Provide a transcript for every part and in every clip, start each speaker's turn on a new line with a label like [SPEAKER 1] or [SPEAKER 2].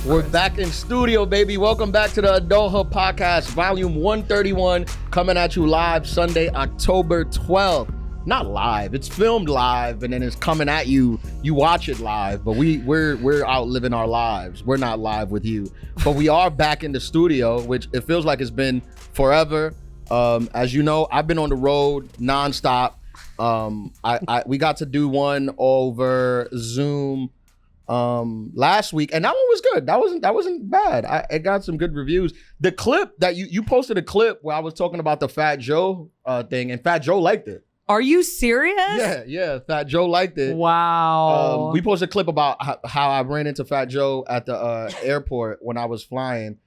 [SPEAKER 1] We're back in studio, baby. Welcome back to the Adulthood Podcast, volume 131, coming at you live Sunday, October 12th. Not live, it's filmed live, and then it's coming at you. You watch it live, but we're out living our lives. We're not live with you, but we are back in the studio, which it feels like it's been forever. As you know, I've been on the road nonstop. We got to do one over Zoom last week, and that one was good. That wasn't bad. It got some good reviews. The clip that you posted a clip where I was talking about the Fat Joe thing, and Fat Joe liked it.
[SPEAKER 2] Are you serious?
[SPEAKER 1] Yeah. Fat Joe liked it.
[SPEAKER 2] Wow.
[SPEAKER 1] We posted a clip about how I ran into Fat Joe at the airport when I was flying,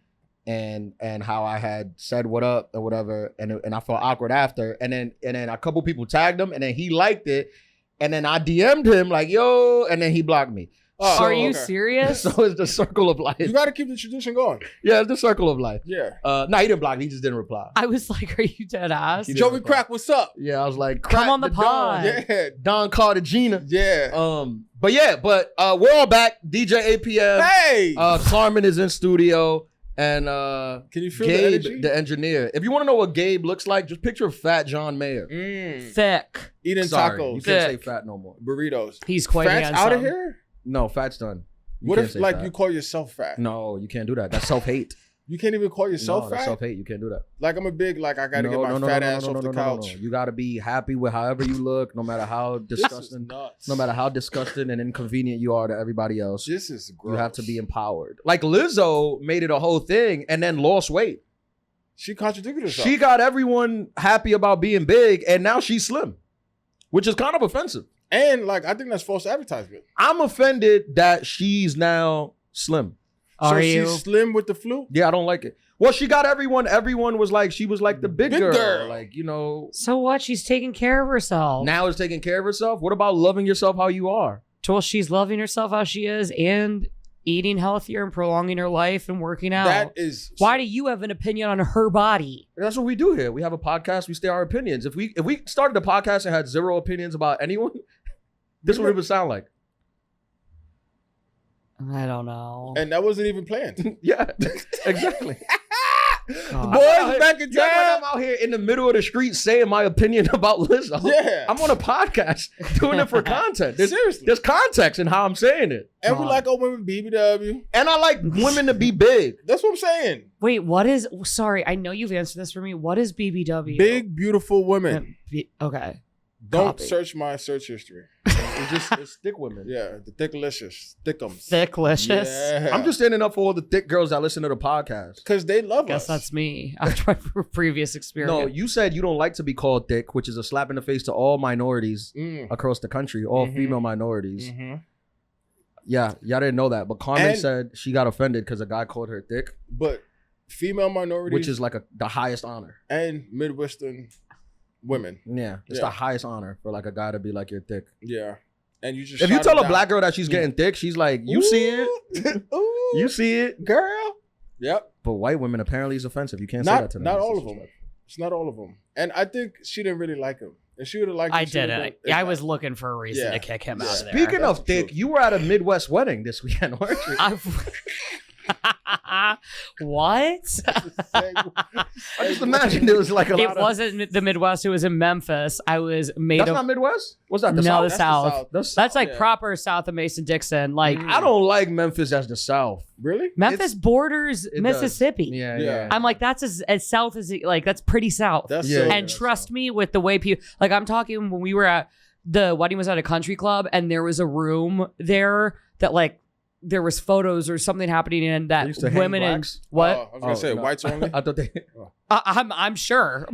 [SPEAKER 1] and how I had said what up or whatever, and I felt awkward after, and then a couple people tagged him, and then he liked it, and then I DM'd him like, yo, and then he blocked me.
[SPEAKER 2] Oh, are you serious?
[SPEAKER 1] So it's the circle of life.
[SPEAKER 3] You got to keep the tradition going.
[SPEAKER 1] Yeah, it's the circle of life.
[SPEAKER 3] Yeah.
[SPEAKER 1] No, he didn't block me. He just didn't reply.
[SPEAKER 2] I was like, are you dead ass?
[SPEAKER 3] Joey Crack, what's up?
[SPEAKER 1] Yeah, I was like,
[SPEAKER 2] come on the pod.
[SPEAKER 3] Yeah.
[SPEAKER 1] Don Cartagena.
[SPEAKER 3] Yeah.
[SPEAKER 1] But we're all back. DJ APM.
[SPEAKER 3] Hey.
[SPEAKER 1] Carmen is in studio. And
[SPEAKER 3] can you feel
[SPEAKER 1] Gabe,
[SPEAKER 3] the energy?
[SPEAKER 1] The engineer. If you want to know what Gabe looks like, just picture Fat John Mayer.
[SPEAKER 2] Thick.
[SPEAKER 3] Eating
[SPEAKER 1] Sorry,
[SPEAKER 3] tacos.
[SPEAKER 1] you can't say
[SPEAKER 2] Thick.
[SPEAKER 1] fat no more.
[SPEAKER 3] Burritos.
[SPEAKER 2] He's quite
[SPEAKER 3] Fat's
[SPEAKER 2] handsome.
[SPEAKER 3] out of here?
[SPEAKER 1] No, fat's done. You
[SPEAKER 3] What
[SPEAKER 1] can't
[SPEAKER 3] if
[SPEAKER 1] say
[SPEAKER 3] like
[SPEAKER 1] fat.
[SPEAKER 3] you call yourself fat?
[SPEAKER 1] No, you can't do that. That's self-hate.
[SPEAKER 3] You can't even call yourself
[SPEAKER 1] No,
[SPEAKER 3] fat?
[SPEAKER 1] that's self-hate. You can't do that.
[SPEAKER 3] Like I'm a big, like I got to get my fat ass off the couch.
[SPEAKER 1] You got to be happy with however you look, no matter how disgusting,
[SPEAKER 3] nuts.
[SPEAKER 1] no matter how disgusting and inconvenient you are to everybody else.
[SPEAKER 3] This is gross.
[SPEAKER 1] You have to be empowered. Like Lizzo made it a whole thing and then lost weight.
[SPEAKER 3] She contradicted herself.
[SPEAKER 1] She got everyone happy about being big, and now she's slim, which is kind of offensive.
[SPEAKER 3] And like I think that's false advertisement.
[SPEAKER 1] I'm offended that she's now slim.
[SPEAKER 2] Are
[SPEAKER 3] so
[SPEAKER 2] you?
[SPEAKER 3] she's slim with the flu?
[SPEAKER 1] Yeah, I don't like it. Well, she got everyone. Everyone was like, she was like the big girl. Like, you know.
[SPEAKER 2] So what? She's taking care of herself.
[SPEAKER 1] Now is taking care of herself. What about loving yourself how you are?
[SPEAKER 2] Well, she's loving herself how she is and eating healthier and prolonging her life and working out.
[SPEAKER 3] That is.
[SPEAKER 2] Why do you have an opinion on her body?
[SPEAKER 1] That's what we do here. We have a podcast. We state our opinions. If we started a podcast and had zero opinions about anyone, this is what it would sound like.
[SPEAKER 2] I don't know.
[SPEAKER 3] And that wasn't even planned.
[SPEAKER 1] Yeah, exactly.
[SPEAKER 2] God.
[SPEAKER 3] Boys back in
[SPEAKER 1] Yeah, like
[SPEAKER 3] town.
[SPEAKER 1] I'm out here in the middle of the street saying my opinion about Lizzo.
[SPEAKER 3] Yeah.
[SPEAKER 1] I'm on a podcast doing it for content.
[SPEAKER 3] Seriously.
[SPEAKER 1] There's context in how I'm saying it.
[SPEAKER 3] And we like old women BBW.
[SPEAKER 1] And I like women to be big.
[SPEAKER 3] That's what I'm saying.
[SPEAKER 2] Wait, what is? Sorry, I know you've answered this for me. What is BBW?
[SPEAKER 3] Big, beautiful women.
[SPEAKER 2] Okay.
[SPEAKER 3] Don't
[SPEAKER 2] Copy.
[SPEAKER 3] search my search history.
[SPEAKER 1] It's thick women.
[SPEAKER 3] Yeah, the thicklicious. Thickums.
[SPEAKER 2] Thicklicious.
[SPEAKER 3] Yeah.
[SPEAKER 1] I'm just standing up for all the thick girls that listen to the podcast.
[SPEAKER 3] Because they love
[SPEAKER 2] Guess
[SPEAKER 3] us.
[SPEAKER 2] that's me after my previous experience.
[SPEAKER 1] No, you said you don't like to be called thick, which is a slap in the face to all minorities
[SPEAKER 3] Mm.
[SPEAKER 1] across the country, all
[SPEAKER 3] Mhm.
[SPEAKER 1] female minorities.
[SPEAKER 3] Mhm.
[SPEAKER 1] Yeah, y'all didn't know that. But Carmen
[SPEAKER 3] And-
[SPEAKER 1] said she got offended because a guy called her thick,
[SPEAKER 3] But female minorities
[SPEAKER 1] which is like the highest honor.
[SPEAKER 3] and Midwestern women.
[SPEAKER 1] Yeah, it's
[SPEAKER 3] Yeah.
[SPEAKER 1] the highest honor for like a guy to be like, you're thick.
[SPEAKER 3] Yeah. And you just
[SPEAKER 1] If you
[SPEAKER 3] shot
[SPEAKER 1] tell
[SPEAKER 3] it
[SPEAKER 1] a
[SPEAKER 3] down.
[SPEAKER 1] black girl that she's getting thick, she's like, you see it,
[SPEAKER 3] Ooh,
[SPEAKER 1] you see it.
[SPEAKER 3] girl. Yep.
[SPEAKER 1] But white women apparently is offensive. You can't say that
[SPEAKER 3] Not
[SPEAKER 1] to them.
[SPEAKER 3] not
[SPEAKER 1] It's
[SPEAKER 3] all of them.
[SPEAKER 1] disrespectful.
[SPEAKER 3] It's not all of them. And I think she didn't really like him. And she would have liked him.
[SPEAKER 2] I
[SPEAKER 3] she would've
[SPEAKER 2] didn't.
[SPEAKER 3] been-
[SPEAKER 2] I was looking for a reason
[SPEAKER 3] Yeah.
[SPEAKER 2] to kick him out of there.
[SPEAKER 1] Speaking
[SPEAKER 3] That's
[SPEAKER 1] of
[SPEAKER 3] the
[SPEAKER 1] thick,
[SPEAKER 3] truth.
[SPEAKER 1] you were at a Midwest wedding this weekend, weren't you?
[SPEAKER 2] What?
[SPEAKER 1] I just imagined it was like a
[SPEAKER 2] It
[SPEAKER 1] lot of...
[SPEAKER 2] wasn't the Midwest. It was in Memphis. I was made
[SPEAKER 1] That's
[SPEAKER 2] of.
[SPEAKER 1] not Midwest? What's that? The
[SPEAKER 2] No,
[SPEAKER 1] South?
[SPEAKER 2] the
[SPEAKER 3] That's
[SPEAKER 2] South.
[SPEAKER 1] That's
[SPEAKER 2] That's like
[SPEAKER 3] Yeah.
[SPEAKER 2] proper south of Mason-Dixon. Like
[SPEAKER 1] I don't like Memphis as the South.
[SPEAKER 3] Really?
[SPEAKER 2] Memphis borders
[SPEAKER 1] It
[SPEAKER 2] Mississippi.
[SPEAKER 1] does. Yeah,
[SPEAKER 3] Yeah.
[SPEAKER 1] yeah.
[SPEAKER 2] I'm like, that's as south as like that's pretty south.
[SPEAKER 3] That's
[SPEAKER 1] Yeah.
[SPEAKER 3] so-
[SPEAKER 2] And
[SPEAKER 3] that's
[SPEAKER 2] trust
[SPEAKER 3] so-
[SPEAKER 2] me, with the way people like, I'm talking when we were at the wedding was at a country club, and there was a room there that like there was photos or something happening in
[SPEAKER 1] They
[SPEAKER 2] that
[SPEAKER 1] used to hang
[SPEAKER 2] women and
[SPEAKER 1] blacks?
[SPEAKER 2] what
[SPEAKER 3] Oh, I was gonna say
[SPEAKER 1] no.
[SPEAKER 3] whites only.
[SPEAKER 1] I thought they...
[SPEAKER 2] I'm sure,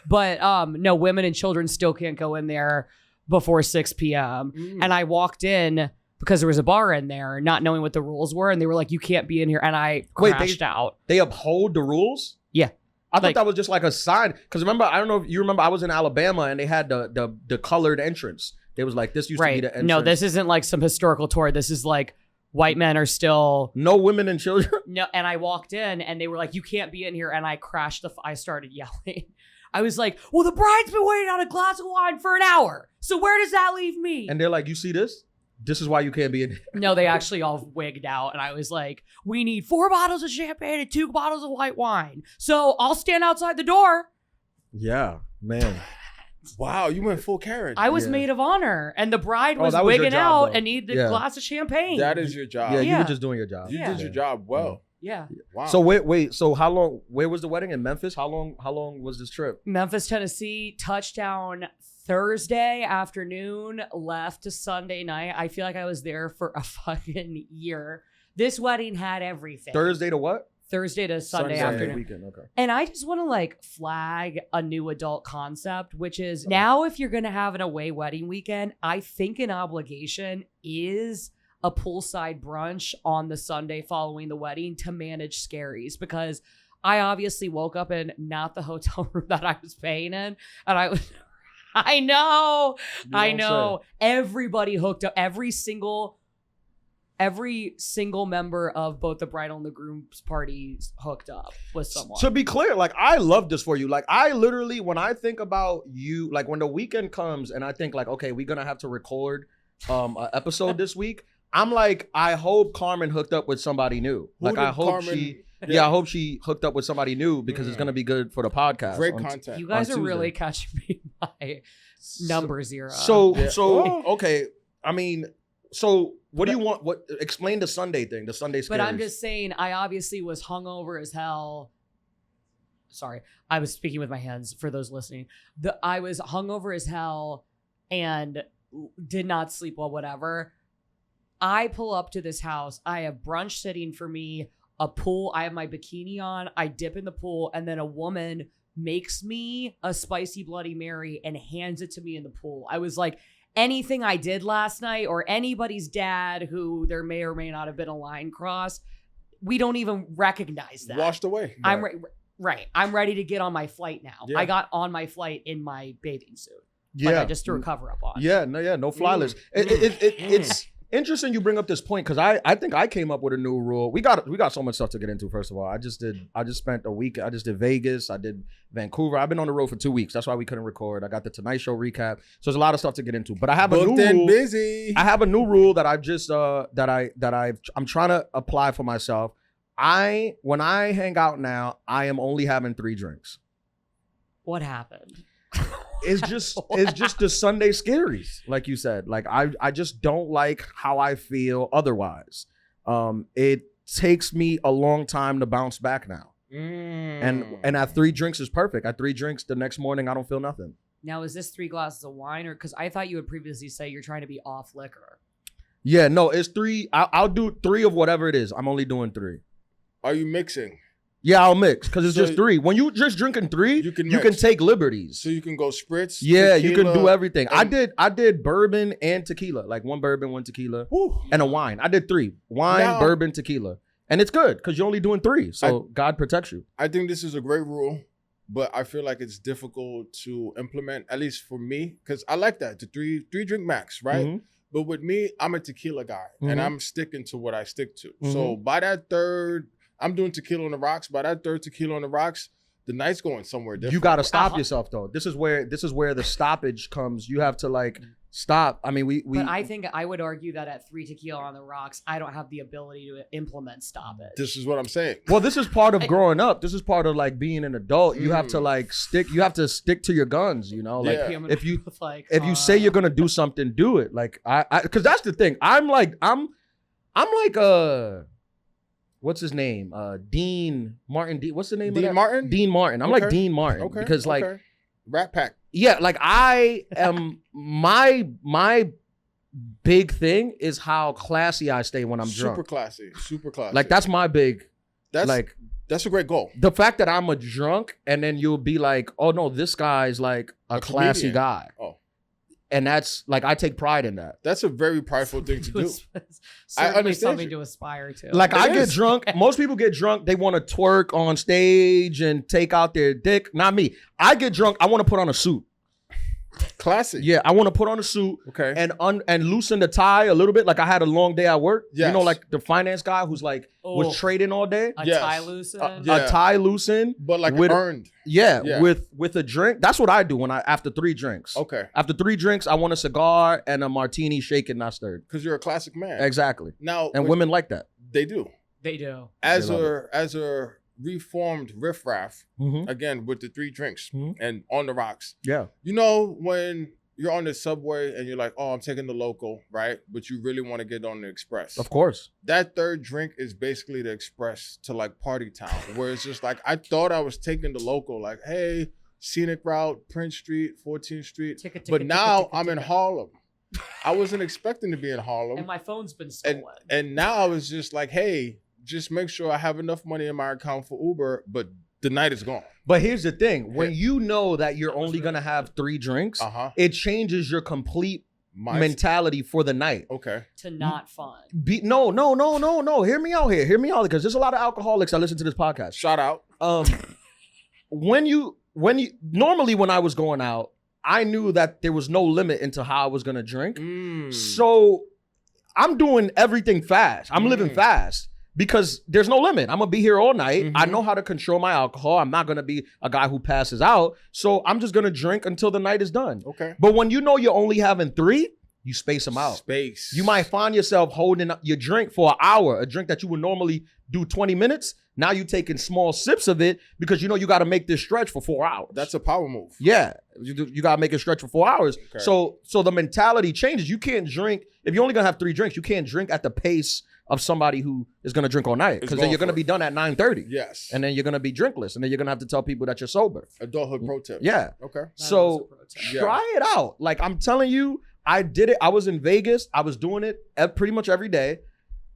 [SPEAKER 2] but no, women and children still can't go in there before 6 p.m.
[SPEAKER 3] Mm.
[SPEAKER 2] And I walked in because there was a bar in there, not knowing what the rules were, and they were like, "You can't be in here," and I
[SPEAKER 1] Wait,
[SPEAKER 2] crashed out.
[SPEAKER 1] They uphold the rules?
[SPEAKER 2] Yeah.
[SPEAKER 1] I thought
[SPEAKER 2] Like-
[SPEAKER 1] that was just like a sign. Because remember, I don't know if you remember, I was in Alabama and they had the colored entrance. They was like, this used to be
[SPEAKER 2] Right?
[SPEAKER 1] the entrance.
[SPEAKER 2] No, this isn't like some historical tour. This is like white men are still
[SPEAKER 1] No women and children?
[SPEAKER 2] no. And I walked in, and they were like, "You can't be in here," and I crashed I started yelling. I was like, "Well, the bride's been waiting on a glass of wine for an hour. So where does that leave me?"
[SPEAKER 1] And they're like, you see this? This is why you can't be in.
[SPEAKER 2] No, they actually all wigged out, and I was like, "We need 4 bottles of champagne and 2 bottles of white wine." So I'll stand outside the door.
[SPEAKER 1] Yeah, man.
[SPEAKER 3] Wow, you went full carriage.
[SPEAKER 2] I was maid of honor, and the bride was
[SPEAKER 1] that was your
[SPEAKER 2] wigging
[SPEAKER 1] job,
[SPEAKER 2] out
[SPEAKER 1] though.
[SPEAKER 2] and needed a glass of champagne.
[SPEAKER 3] That is your job.
[SPEAKER 1] Yeah, you
[SPEAKER 2] Yeah.
[SPEAKER 1] were just doing your job.
[SPEAKER 3] You
[SPEAKER 2] Yeah.
[SPEAKER 3] did your job well.
[SPEAKER 2] Yeah.
[SPEAKER 3] Wow.
[SPEAKER 1] So wait. So how long? Where was the wedding in Memphis? How long was this trip?
[SPEAKER 2] Memphis, Tennessee, touchdown Thursday afternoon, left to Sunday night. I feel like I was there for a fucking year. This wedding had everything.
[SPEAKER 1] Thursday to what?
[SPEAKER 2] Thursday to Sunday
[SPEAKER 3] Sunday.
[SPEAKER 2] afternoon.
[SPEAKER 1] Weekend. Okay.
[SPEAKER 2] And I just want to like flag a new adult concept, which is now if you're going to have an away wedding weekend, I think an obligation is a poolside brunch on the Sunday following the wedding to manage scaries, because I obviously woke up in not the hotel room that I was paying in. And I was, I know, everybody hooked up, every single member of both the bridal and the groom's parties hooked up with someone.
[SPEAKER 1] To be clear, like I love this for you. Like I literally, when I think about you, like when the weekend comes and I think like, okay, we're gonna have to record an episode this week. I'm like, I hope Carmen hooked up with somebody new.
[SPEAKER 3] Who
[SPEAKER 1] Like
[SPEAKER 3] did
[SPEAKER 1] I hope
[SPEAKER 3] Carmen-
[SPEAKER 1] she, yeah, I hope she hooked up with somebody new because it's gonna be good for the podcast.
[SPEAKER 3] Great
[SPEAKER 1] on-
[SPEAKER 3] content.
[SPEAKER 2] You guys
[SPEAKER 1] on
[SPEAKER 2] are really
[SPEAKER 1] Tuesday.
[SPEAKER 2] catching me by number zero.
[SPEAKER 1] So
[SPEAKER 3] Yeah.
[SPEAKER 1] okay. I mean, so what do you want? What explain the Sunday thing? The Sunday scaries.
[SPEAKER 2] But I'm just saying, I obviously was hungover as hell. Sorry, I was speaking with my hands for those listening. I was hungover as hell and did not sleep well, whatever. I pull up to this house. I have brunch sitting for me, a pool. I have my bikini on. I dip in the pool, and then a woman makes me a spicy Bloody Mary and hands it to me in the pool. I was like, anything I did last night or anybody's dad who there may or may not have been a line crossed, we don't even recognize that.
[SPEAKER 3] Washed away.
[SPEAKER 2] I'm right. I'm ready to get on my flight now.
[SPEAKER 3] Yeah.
[SPEAKER 2] I got on my flight in my bathing suit.
[SPEAKER 1] yeah.
[SPEAKER 2] Like I just threw a cover up on.
[SPEAKER 1] Yeah, no fly list. It's interesting you bring up this point because I think I came up with a new rule. We got so much stuff to get into. First of all, I just spent a week. I just did Vegas. I did Vancouver. I've been on the road for 2 weeks. That's why we couldn't record. I got the Tonight Show recap. So there's a lot of stuff to get into. But I have a
[SPEAKER 3] Booked
[SPEAKER 1] new
[SPEAKER 3] and
[SPEAKER 1] rule.
[SPEAKER 3] busy.
[SPEAKER 1] I have a new rule that I've just I'm trying to apply for myself. When I hang out now, I am only having 3 drinks.
[SPEAKER 2] What happened?
[SPEAKER 1] It's just the Sunday scaries, like you said. Like I just don't like how I feel otherwise. It takes me a long time to bounce back now. And at 3 drinks is perfect. At 3 drinks the next morning I don't feel nothing.
[SPEAKER 2] Now, is this 3 glasses of wine, or because I thought you would previously say you're trying to be off liquor?
[SPEAKER 1] Yeah, no, it's 3. I'll do 3 of whatever it is. I'm only doing 3.
[SPEAKER 3] Are you mixing?
[SPEAKER 1] Yeah, I'll mix because it's
[SPEAKER 3] So
[SPEAKER 1] just 3. When you just drinking 3,
[SPEAKER 3] You can
[SPEAKER 1] you
[SPEAKER 3] mix.
[SPEAKER 1] can take liberties.
[SPEAKER 3] So you can go spritz.
[SPEAKER 1] Yeah, you can do
[SPEAKER 3] tequila,
[SPEAKER 1] everything.
[SPEAKER 3] and-
[SPEAKER 1] I did bourbon and tequila, like 1 bourbon, 1 tequila,
[SPEAKER 3] Whew.
[SPEAKER 1] and a wine. I did 3: wine,
[SPEAKER 3] Now-
[SPEAKER 1] bourbon, tequila, and it's good because you're only doing 3. So God protects you.
[SPEAKER 3] I think this is a great rule, but I feel like it's difficult to implement, at least for me, because I like that, the three drink max, right?
[SPEAKER 1] Mhm.
[SPEAKER 3] But with me, I'm a tequila guy,
[SPEAKER 1] Mhm.
[SPEAKER 3] and I'm sticking to what I stick to.
[SPEAKER 1] Mhm.
[SPEAKER 3] So by that 3rd, I'm doing tequila on the rocks. By that 3rd tequila on the rocks, the night's going somewhere different.
[SPEAKER 1] You got to stop
[SPEAKER 2] Uh-huh.
[SPEAKER 1] yourself though. This is where the stoppage comes. You have to like stop. I mean, we
[SPEAKER 2] But I think I would argue that at 3 tequila on the rocks, I don't have the ability to implement stoppage.
[SPEAKER 3] This is what I'm saying.
[SPEAKER 1] well, this is part of growing up. This is part of like being an adult. You have to like stick. You have to stick to your guns. You know, like
[SPEAKER 3] Yeah.
[SPEAKER 1] if you
[SPEAKER 2] like,
[SPEAKER 1] if you say you're gonna do something, do it. Like I because that's the thing. I'm like what's his name? Dean Martin. What's the name of
[SPEAKER 3] Dean
[SPEAKER 1] that?
[SPEAKER 3] Martin?
[SPEAKER 1] Dean Martin. I'm
[SPEAKER 3] Okay.
[SPEAKER 1] like Dean Martin
[SPEAKER 3] Okay.
[SPEAKER 1] because like
[SPEAKER 3] okay. Rat Pack.
[SPEAKER 1] yeah, like I am my big thing is how classy I stay when I'm
[SPEAKER 3] Super
[SPEAKER 1] drunk.
[SPEAKER 3] classy. Super classy.
[SPEAKER 1] Like that's my big
[SPEAKER 3] that's
[SPEAKER 1] like
[SPEAKER 3] that's a great goal.
[SPEAKER 1] the fact that I'm a drunk and then you'll be like, oh no, this guy's like a classy
[SPEAKER 3] comedian.
[SPEAKER 1] guy.
[SPEAKER 3] Oh.
[SPEAKER 1] And that's like I take pride in that.
[SPEAKER 3] That's a very prideful thing to do.
[SPEAKER 2] Certainly
[SPEAKER 3] understand
[SPEAKER 2] something
[SPEAKER 3] you.
[SPEAKER 2] to aspire to.
[SPEAKER 1] Like I
[SPEAKER 3] It
[SPEAKER 1] get
[SPEAKER 3] is.
[SPEAKER 1] drunk. Most people get drunk. They want to twerk on stage and take out their dick. Not me. I get drunk. I want to put on a suit.
[SPEAKER 3] Classic.
[SPEAKER 1] Yeah, I want to put on a suit
[SPEAKER 3] Okay.
[SPEAKER 1] and loosen the tie a little bit. Like I had a long day at work.
[SPEAKER 3] Yes.
[SPEAKER 1] You know, like the finance guy who's like was
[SPEAKER 2] Oh.
[SPEAKER 1] trading all day.
[SPEAKER 2] A
[SPEAKER 3] Yes.
[SPEAKER 2] tie loosen.
[SPEAKER 3] Yeah.
[SPEAKER 1] A tie loosen.
[SPEAKER 3] But like
[SPEAKER 1] with-
[SPEAKER 3] earned.
[SPEAKER 1] Yeah, with a drink. That's what I do when after 3 drinks.
[SPEAKER 3] Okay.
[SPEAKER 1] After 3 drinks, I want a cigar and a martini shaken, not stirred.
[SPEAKER 3] Because you're a classic man.
[SPEAKER 1] Exactly.
[SPEAKER 3] Now,
[SPEAKER 1] And women like that.
[SPEAKER 3] they do.
[SPEAKER 2] They do.
[SPEAKER 3] As
[SPEAKER 1] They love
[SPEAKER 3] a reformed riffraff,
[SPEAKER 1] Mm-hmm.
[SPEAKER 3] again with the 3 drinks
[SPEAKER 1] Mhm.
[SPEAKER 3] and on the rocks.
[SPEAKER 1] Yeah.
[SPEAKER 3] You know when you're on the subway and you're like, oh, I'm taking the local, right? But you really want to get on the express.
[SPEAKER 1] Of course.
[SPEAKER 3] That 3rd drink is basically the express to like party town, where it's just like I thought I was taking the local, like, hey, scenic route, Prince Street, 14th Street. But now I'm in Harlem. I wasn't expecting to be in Harlem.
[SPEAKER 2] And my phone's been stolen.
[SPEAKER 3] And now I was just like, hey, just make sure I have enough money in my account for Uber, but the night is gone.
[SPEAKER 1] But here's the thing. When you know that you're only going to have 3 drinks,
[SPEAKER 3] Uh-huh.
[SPEAKER 1] it changes your complete mentality for the night.
[SPEAKER 3] Okay.
[SPEAKER 2] to not fun.
[SPEAKER 1] No. Hear me out here. Hear me out, because there's a lot of alcoholics that listen to this podcast.
[SPEAKER 3] Shout out.
[SPEAKER 1] When you normally when I was going out, I knew that there was no limit into how I was gonna drink. So I'm doing everything fast. I'm living fast because there's no limit. I'm gonna be here all night. I know how to control my alcohol. I'm not gonna be a guy who passes out. So I'm just gonna drink until the night is done.
[SPEAKER 3] Okay.
[SPEAKER 1] But when you know you're only having 3, you space them out.
[SPEAKER 3] Space.
[SPEAKER 1] You might find yourself holding up your drink for an hour, a drink that you would normally do 20 minutes. Now you taking small sips of it because you know you got to make this stretch for 4 hours.
[SPEAKER 3] That's a power move.
[SPEAKER 1] Yeah, you got to make it stretch for 4 hours.
[SPEAKER 3] Okay.
[SPEAKER 1] So the mentality changes. You can't drink if you're only gonna have 3 drinks. You can't drink at the pace of somebody who is gonna drink all night, because then
[SPEAKER 3] going
[SPEAKER 1] you're gonna
[SPEAKER 3] for
[SPEAKER 1] be
[SPEAKER 3] it.
[SPEAKER 1] done at 9:30.
[SPEAKER 3] Yes.
[SPEAKER 1] And then you're gonna be drinkless, and then you're gonna have to tell people that you're sober.
[SPEAKER 3] Adulthood pro tip.
[SPEAKER 1] Yeah.
[SPEAKER 3] Okay.
[SPEAKER 1] So
[SPEAKER 3] Yeah.
[SPEAKER 1] try it out. Like I'm telling you, I did it. I was in Vegas. I was doing it pretty much every day,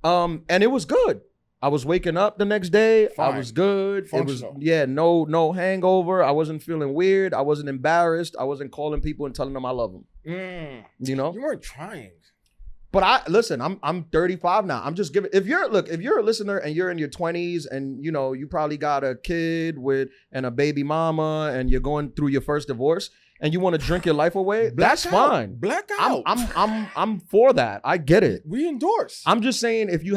[SPEAKER 1] and it was good. I was waking up the next day.
[SPEAKER 3] Fine.
[SPEAKER 1] I was good.
[SPEAKER 3] Functional.
[SPEAKER 1] It was no hangover. I wasn't feeling weird. I wasn't embarrassed. I wasn't calling people and telling them I love them. You know.
[SPEAKER 3] You weren't trying.
[SPEAKER 1] But I'm 35 now. I'm just giving. If you're a listener and you're in your 20s and you know you probably got a kid and a baby mama and you're going through your first divorce and you want to drink your life away, that's fine.
[SPEAKER 3] Black out.
[SPEAKER 1] I'm for that. I get it.
[SPEAKER 3] We endorse.
[SPEAKER 1] I'm just saying if you're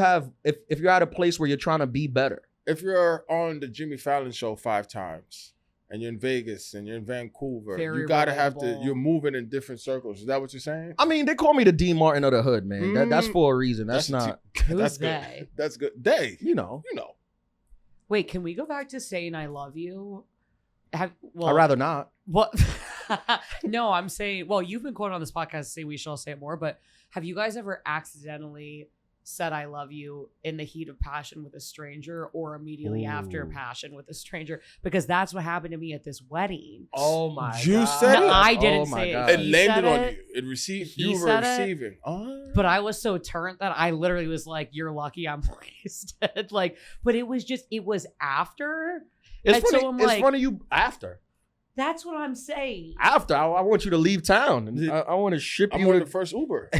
[SPEAKER 1] at a place where you're trying to be better.
[SPEAKER 3] If you're on the Jimmy Fallon show 5 times and you're in Vegas and you're in Vancouver,
[SPEAKER 2] Very
[SPEAKER 3] you gotta
[SPEAKER 2] relatable.
[SPEAKER 3] you're moving in different circles. Is that what you're saying?
[SPEAKER 1] I mean, they call me the D Martin of the hood, man. That's for a reason. That's not,
[SPEAKER 2] Who's
[SPEAKER 3] That's good.
[SPEAKER 2] they?
[SPEAKER 3] That's good. They.
[SPEAKER 1] you know.
[SPEAKER 2] Wait, can we go back to saying I love you?
[SPEAKER 1] I'd rather not.
[SPEAKER 2] What? No, I'm saying, well, you've been quoted on this podcast saying we shall say it more, but have you guys ever accidentally said I love you in the heat of passion with a stranger or immediately after
[SPEAKER 1] Ooh.
[SPEAKER 2] passion with a stranger? Because that's what happened to me at this wedding.
[SPEAKER 1] Oh my
[SPEAKER 3] You
[SPEAKER 1] God.
[SPEAKER 3] said
[SPEAKER 2] No,
[SPEAKER 3] it?
[SPEAKER 2] I didn't
[SPEAKER 1] Oh my
[SPEAKER 2] say
[SPEAKER 1] God.
[SPEAKER 3] It
[SPEAKER 2] He
[SPEAKER 3] landed
[SPEAKER 2] said
[SPEAKER 3] on
[SPEAKER 2] it.
[SPEAKER 3] you. It received.
[SPEAKER 2] He
[SPEAKER 3] You were
[SPEAKER 2] said it.
[SPEAKER 3] receiving. Oh.
[SPEAKER 2] But I was so turned that I literally was like, you're lucky I'm wasted. Like, but it was after.
[SPEAKER 1] It's
[SPEAKER 2] And
[SPEAKER 1] funny.
[SPEAKER 2] so I'm
[SPEAKER 1] It's
[SPEAKER 2] like-
[SPEAKER 1] funny you after.
[SPEAKER 2] That's what I'm saying.
[SPEAKER 1] After, I want you to leave town. And I want to ship
[SPEAKER 3] I'm
[SPEAKER 1] you
[SPEAKER 3] on the first Uber.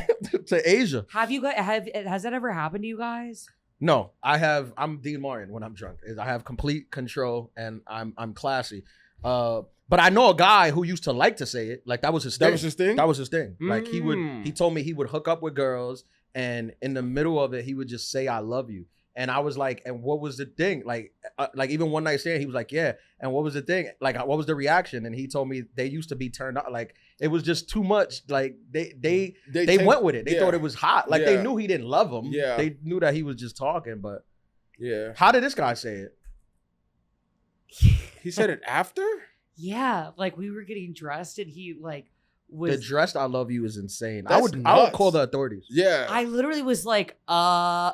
[SPEAKER 2] to
[SPEAKER 1] Asia.
[SPEAKER 2] Have you guys has that ever happened to you guys?
[SPEAKER 1] No, I'm Dean Martin when I'm drunk. I have complete control and I'm classy. But I know a guy who used to like to say it. Like that was his thing.
[SPEAKER 3] That was his thing?
[SPEAKER 1] That was his thing. Like
[SPEAKER 3] Mm.
[SPEAKER 1] he told me he would hook up with girls and in the middle of it, he would just say, I love you. And I was like, and what was the thing? Like even one night stand, he was like, yeah. And what was the thing? Like, what was the reaction? And he told me they used to be turned on. Like, it was just too much. Like they went with it. They thought it was hot. Like they knew he didn't love them.
[SPEAKER 3] Yeah.
[SPEAKER 1] They knew that he was just talking. But
[SPEAKER 3] Yeah.
[SPEAKER 1] how did this guy say it?
[SPEAKER 3] He said it after?
[SPEAKER 2] Yeah, like we were getting dressed and he like
[SPEAKER 1] The
[SPEAKER 2] was.
[SPEAKER 1] dressed I love you is insane. I
[SPEAKER 3] That's
[SPEAKER 1] would
[SPEAKER 3] nuts.
[SPEAKER 1] call the authorities.
[SPEAKER 3] Yeah.
[SPEAKER 2] I literally was like I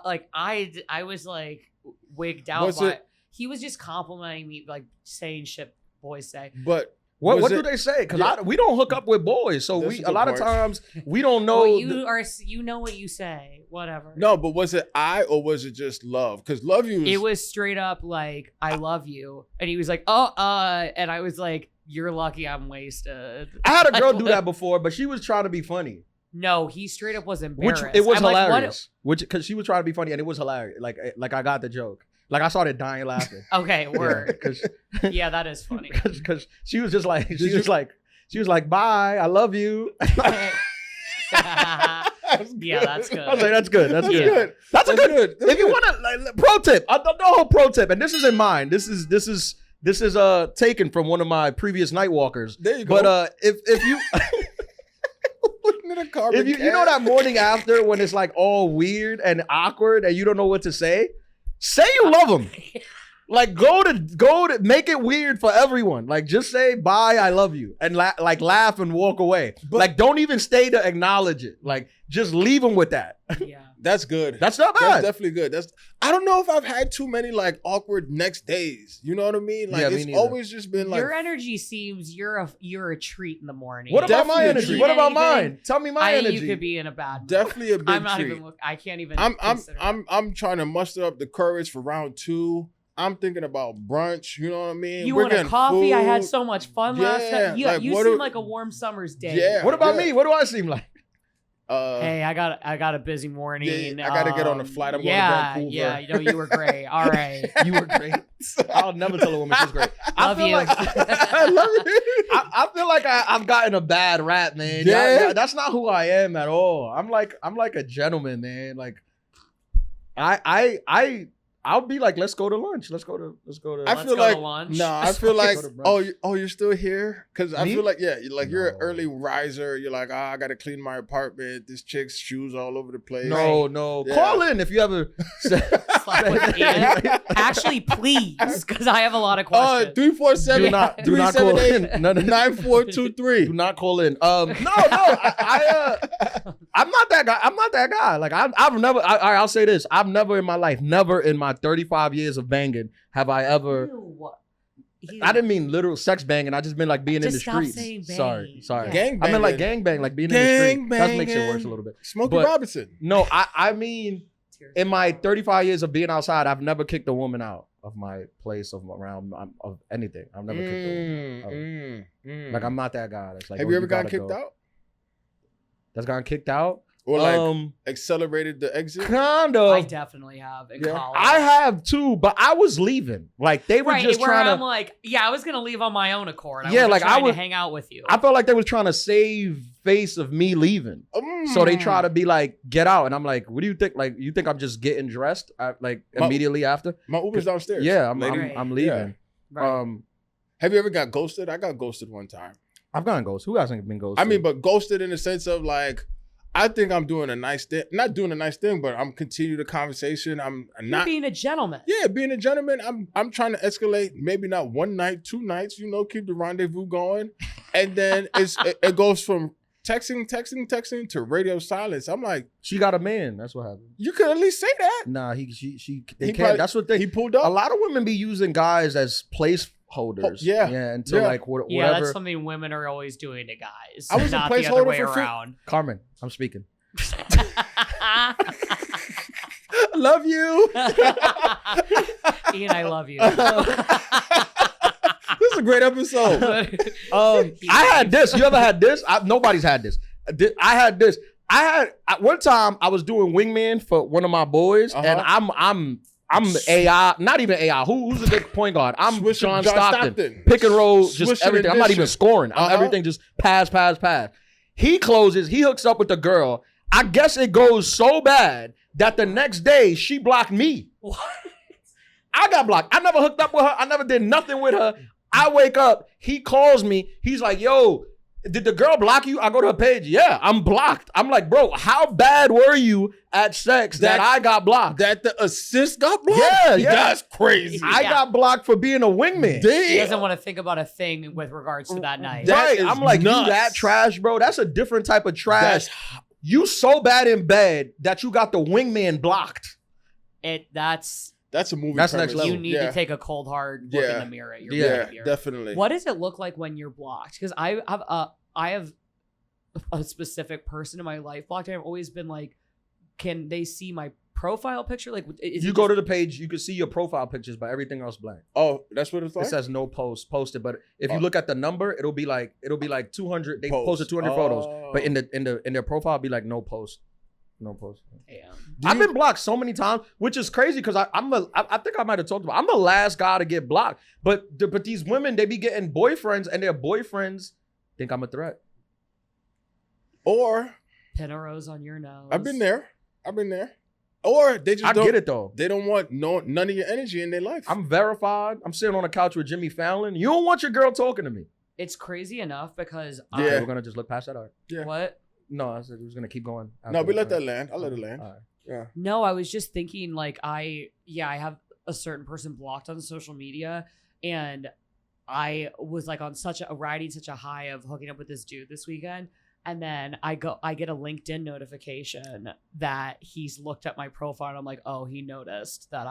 [SPEAKER 2] was like wigged out.
[SPEAKER 3] Was
[SPEAKER 2] by
[SPEAKER 3] it-
[SPEAKER 2] He was just complimenting me, like saying shit boys say.
[SPEAKER 3] But
[SPEAKER 1] What
[SPEAKER 3] was
[SPEAKER 1] do
[SPEAKER 3] it-
[SPEAKER 1] they say? Because
[SPEAKER 3] Yeah.
[SPEAKER 1] we don't hook up with boys, so
[SPEAKER 3] That's
[SPEAKER 1] we
[SPEAKER 3] a
[SPEAKER 1] a lot of
[SPEAKER 3] good point.
[SPEAKER 1] times we don't know.
[SPEAKER 2] Well, you know what you say, whatever.
[SPEAKER 3] no, but was it I or was it just love? Because love you is
[SPEAKER 2] It was straight up like I love you, and he was like, and I was like, you're lucky I'm wasted.
[SPEAKER 1] I had a girl do that before, but she was trying to be funny,
[SPEAKER 2] No, he straight up was
[SPEAKER 1] which
[SPEAKER 2] embarrassed.
[SPEAKER 1] it was
[SPEAKER 2] I'm like, what-
[SPEAKER 1] hilarious. Which because she was trying to be funny and it was hilarious. Like I got the joke. Like I started dying laughing.
[SPEAKER 2] Okay, word.
[SPEAKER 1] Because
[SPEAKER 2] Yeah, that is funny.
[SPEAKER 1] because she was just like she She was like, bye, I love you.
[SPEAKER 2] Yeah, that's good.
[SPEAKER 1] I was like, that's good. That's good.
[SPEAKER 3] That's
[SPEAKER 1] That's a good. If you want to, like, pro tip, the whole pro tip, and this isn't mine. This is taken from one of my previous night walkers.
[SPEAKER 3] There you go.
[SPEAKER 1] But if you if you know that morning after when it's like all weird and awkward and you don't know what to say you love them. Like go to make it weird for everyone. Like just say bye, I love you, and laugh and walk away. But like don't even stay to acknowledge it. Like just leave them with that.
[SPEAKER 2] Yeah,
[SPEAKER 3] that's good.
[SPEAKER 1] That's not bad.
[SPEAKER 3] That's definitely good. I don't know if I've had too many like awkward next days. You know what I mean? Like it's always just been like
[SPEAKER 2] your energy seems you're a treat in the morning.
[SPEAKER 1] What about my energy? What about mine? Tell me my energy.
[SPEAKER 2] You could be in a bad mood.
[SPEAKER 3] Definitely a big
[SPEAKER 2] I'm not
[SPEAKER 3] treat.
[SPEAKER 2] even. I can't even.
[SPEAKER 3] I'm trying to muster up the courage for round 2. I'm thinking about brunch. You know what I mean?
[SPEAKER 2] You want a coffee?
[SPEAKER 3] Food.
[SPEAKER 2] I had so much fun last night.
[SPEAKER 3] Like,
[SPEAKER 2] you seem like a warm summer's day.
[SPEAKER 3] Yeah.
[SPEAKER 1] What about me? What do I seem like?
[SPEAKER 2] Hey, I got a busy morning.
[SPEAKER 3] Yeah, I got to get on the flight. I'm going to Vancouver.
[SPEAKER 2] Yeah, you were great. All right.
[SPEAKER 1] You were great. I'll never tell a woman she's great.
[SPEAKER 2] Love you.
[SPEAKER 3] I love you.
[SPEAKER 1] I feel like I've gotten a bad rap, man.
[SPEAKER 3] Yeah.
[SPEAKER 1] That's not who I am at all. I'm like a gentleman, man. Like I'll be like, let's go to lunch. Let's go to.
[SPEAKER 3] I feel like
[SPEAKER 2] lunch.
[SPEAKER 3] no. I feel like you're still here because I feel like you're an early riser. You're like I got to clean my apartment. This chick's shoes all over the place.
[SPEAKER 1] No.
[SPEAKER 3] Yeah.
[SPEAKER 1] Call in if you ever.
[SPEAKER 2] Actually, please, because I have a lot of questions.
[SPEAKER 3] 347
[SPEAKER 1] do not call in.
[SPEAKER 3] 9423.
[SPEAKER 1] Do not call in. I'm not that guy. I'm not that guy. Like I've never. I'll say this. I've never in my life, never in my 35 years of banging, have I ever. I didn't mean literal sex banging. I just meant like being in the streets. Sorry.
[SPEAKER 3] Yeah. Gang
[SPEAKER 1] I meant like gang bang, like being in the street. That makes it worse a little bit.
[SPEAKER 3] Smokey Robinson.
[SPEAKER 1] No, I mean. In my 35 years of being outside, I've never kicked a woman out of my place, of anything. I've never kicked a woman out. Like, I'm not that guy. That's like,
[SPEAKER 3] have you ever gotten kicked out?
[SPEAKER 1] That's gotten kicked out?
[SPEAKER 3] Or like accelerated the exit?
[SPEAKER 1] Kind of.
[SPEAKER 2] I definitely have in college.
[SPEAKER 1] I have too, but I was leaving. Like they were just trying to.
[SPEAKER 2] I'm like, I was gonna leave on my own accord.
[SPEAKER 1] I was
[SPEAKER 2] to hang out with you.
[SPEAKER 1] I felt like they was trying to save face of me leaving. So they try to be like, get out, and I'm like, what do you think? Like, you think I'm just getting dressed immediately after?
[SPEAKER 3] My Uber's downstairs.
[SPEAKER 1] Yeah, I'm leaving.
[SPEAKER 3] Yeah.
[SPEAKER 2] Right.
[SPEAKER 3] Have you ever got ghosted? I got ghosted one time.
[SPEAKER 1] I've gotten ghosted. Who hasn't been ghosted?
[SPEAKER 3] I mean, but ghosted in the sense of like, I think I'm doing a nice thing. Not doing a nice thing, but I'm continuing the conversation.
[SPEAKER 2] You're being a gentleman.
[SPEAKER 3] Yeah, being a gentleman. I'm trying to escalate. Maybe not one night, 2 nights. Keep the rendezvous going, and then it goes from texting to radio silence. I'm like,
[SPEAKER 1] she got a man. That's what happened.
[SPEAKER 3] You could at least say that.
[SPEAKER 1] Nah, they can't. That's what
[SPEAKER 3] he pulled up.
[SPEAKER 1] A lot of women be using guys as placeholders. Until like whatever.
[SPEAKER 2] Yeah, that's something women are always doing to guys.
[SPEAKER 3] I was
[SPEAKER 2] not
[SPEAKER 3] a placeholder
[SPEAKER 2] the other way
[SPEAKER 3] for
[SPEAKER 2] around.
[SPEAKER 1] Carmen, I'm speaking.
[SPEAKER 3] Love you.
[SPEAKER 2] Ian, I love you.
[SPEAKER 3] This is a great episode.
[SPEAKER 1] I had this. You ever had this? Nobody's had this. I had this. One time I was doing wingman for one of my boys, and I'm AI, not even AI. Who's the big point guard? I'm John Stockton. Pick and roll, just everything. I'm not even scoring. Everything just pass. He closes. He hooks up with the girl. I guess it goes so bad that the next day she blocked me.
[SPEAKER 2] What?
[SPEAKER 1] I got blocked. I never hooked up with her. I never did nothing with her. I wake up. He calls me. He's like, yo, did the girl block you? I go to her page. Yeah, I'm blocked. I'm like, bro, how bad were you at sex that I got blocked?
[SPEAKER 3] That the assist got blocked?
[SPEAKER 1] Yeah.
[SPEAKER 3] That's crazy.
[SPEAKER 1] I got blocked for being a wingman.
[SPEAKER 3] Damn.
[SPEAKER 2] He doesn't want to think about a thing with regards to that night.
[SPEAKER 1] Right. I'm like,
[SPEAKER 3] nuts.
[SPEAKER 1] You that trash, bro? That's a different type of trash. You so bad in bed that you got the wingman blocked.
[SPEAKER 2] That's
[SPEAKER 3] a movie.
[SPEAKER 1] That's next level.
[SPEAKER 2] You need to take a cold hard look in the mirror at your behavior.
[SPEAKER 3] Definitely.
[SPEAKER 2] What does it look like when you're blocked? Because I have a specific person in my life blocked. I've always been like, can they see my profile picture? Like,
[SPEAKER 1] you go to the page, you can see your profile pictures, but everything else blank.
[SPEAKER 3] Oh, that's what it's like?
[SPEAKER 1] It says no post posted, but if you look at the number, it'll be like 200. They posted 200 photos, but in their profile, it'll be like no post. No post.
[SPEAKER 2] Damn.
[SPEAKER 1] I've been blocked so many times, which is crazy because I think I might have talked about. I'm the last guy to get blocked, but these women, they be getting boyfriends, and their boyfriends think I'm a threat.
[SPEAKER 3] Or
[SPEAKER 2] pin a rose on your nose.
[SPEAKER 3] I've been there. Or they just don't
[SPEAKER 1] get it though.
[SPEAKER 3] They don't want none of your energy in their life.
[SPEAKER 1] I'm verified. I'm sitting on a couch with Jimmy Fallon. You don't want your girl talking to me.
[SPEAKER 2] It's crazy enough because
[SPEAKER 1] okay, we're gonna just look past that art.
[SPEAKER 2] Yeah. What?
[SPEAKER 1] No, I said we was gonna keep going.
[SPEAKER 3] No, we let that land. I'll let it land.
[SPEAKER 1] All right.
[SPEAKER 3] Yeah.
[SPEAKER 2] No, I was just thinking like I have a certain person blocked on social media, and I was like on riding such a high of hooking up with this dude this weekend. And then I get a LinkedIn notification that he's looked at my profile, and I'm like, oh, he noticed that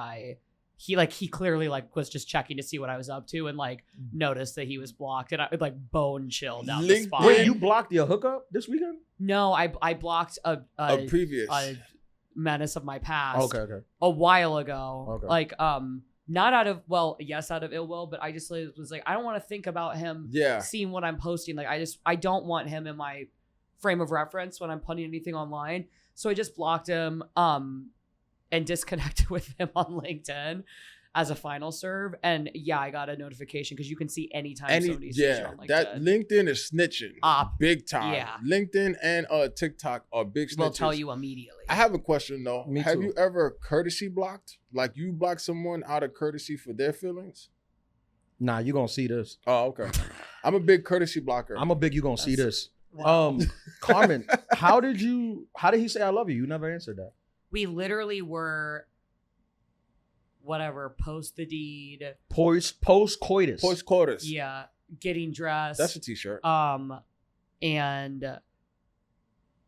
[SPEAKER 2] he clearly like was just checking to see what I was up to, and like noticed that he was blocked, and I would like bone chill down the spine.
[SPEAKER 1] Wait, you blocked your hookup this weekend?
[SPEAKER 2] No, I blocked a
[SPEAKER 3] previous
[SPEAKER 2] menace of my past.
[SPEAKER 1] Okay.
[SPEAKER 2] A while ago.
[SPEAKER 1] Okay.
[SPEAKER 2] Like not out of out of ill will, but I just was like, I don't want to think about him seeing what I'm posting. Like I don't want him in my frame of reference when I'm putting anything online. So I just blocked him and disconnected with him on LinkedIn as a final serve. And I got a notification because you can see anytime somebody's snitching on LinkedIn.
[SPEAKER 3] That LinkedIn is snitching big time.
[SPEAKER 2] Yeah.
[SPEAKER 3] LinkedIn and TikTok are big snitches.
[SPEAKER 2] Will tell you immediately.
[SPEAKER 3] I have a question though.
[SPEAKER 1] Me
[SPEAKER 3] have
[SPEAKER 1] too.
[SPEAKER 3] you ever courtesy blocked? Like you block someone out of courtesy for their feelings?
[SPEAKER 1] Nah, you gonna see this.
[SPEAKER 3] Oh, okay. I'm a big courtesy blocker.
[SPEAKER 1] You gonna see this.
[SPEAKER 2] Wow.
[SPEAKER 1] Carmen, how did he say I love you? You never answered that.
[SPEAKER 2] We literally were post the deed.
[SPEAKER 1] Post coitus.
[SPEAKER 3] Post coitus.
[SPEAKER 2] Yeah. Getting dressed.
[SPEAKER 3] That's a t-shirt.
[SPEAKER 2] And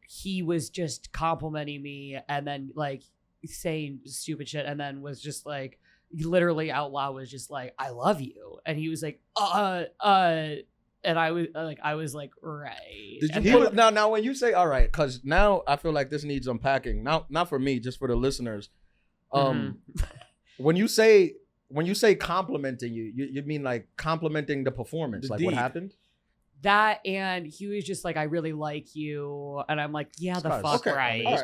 [SPEAKER 2] he was just complimenting me and then like saying stupid shit, and then was just like literally out loud was just like, I love you. And he was like, and I was like, right.
[SPEAKER 1] Did you now when you say all right, because now I feel like this needs unpacking. Now, not for me, just for the listeners. When you say complimenting you mean like complimenting the performance, like what happened?
[SPEAKER 2] That, and he was just like, I really like you, and I'm like, yeah, the fuck right.
[SPEAKER 3] Let's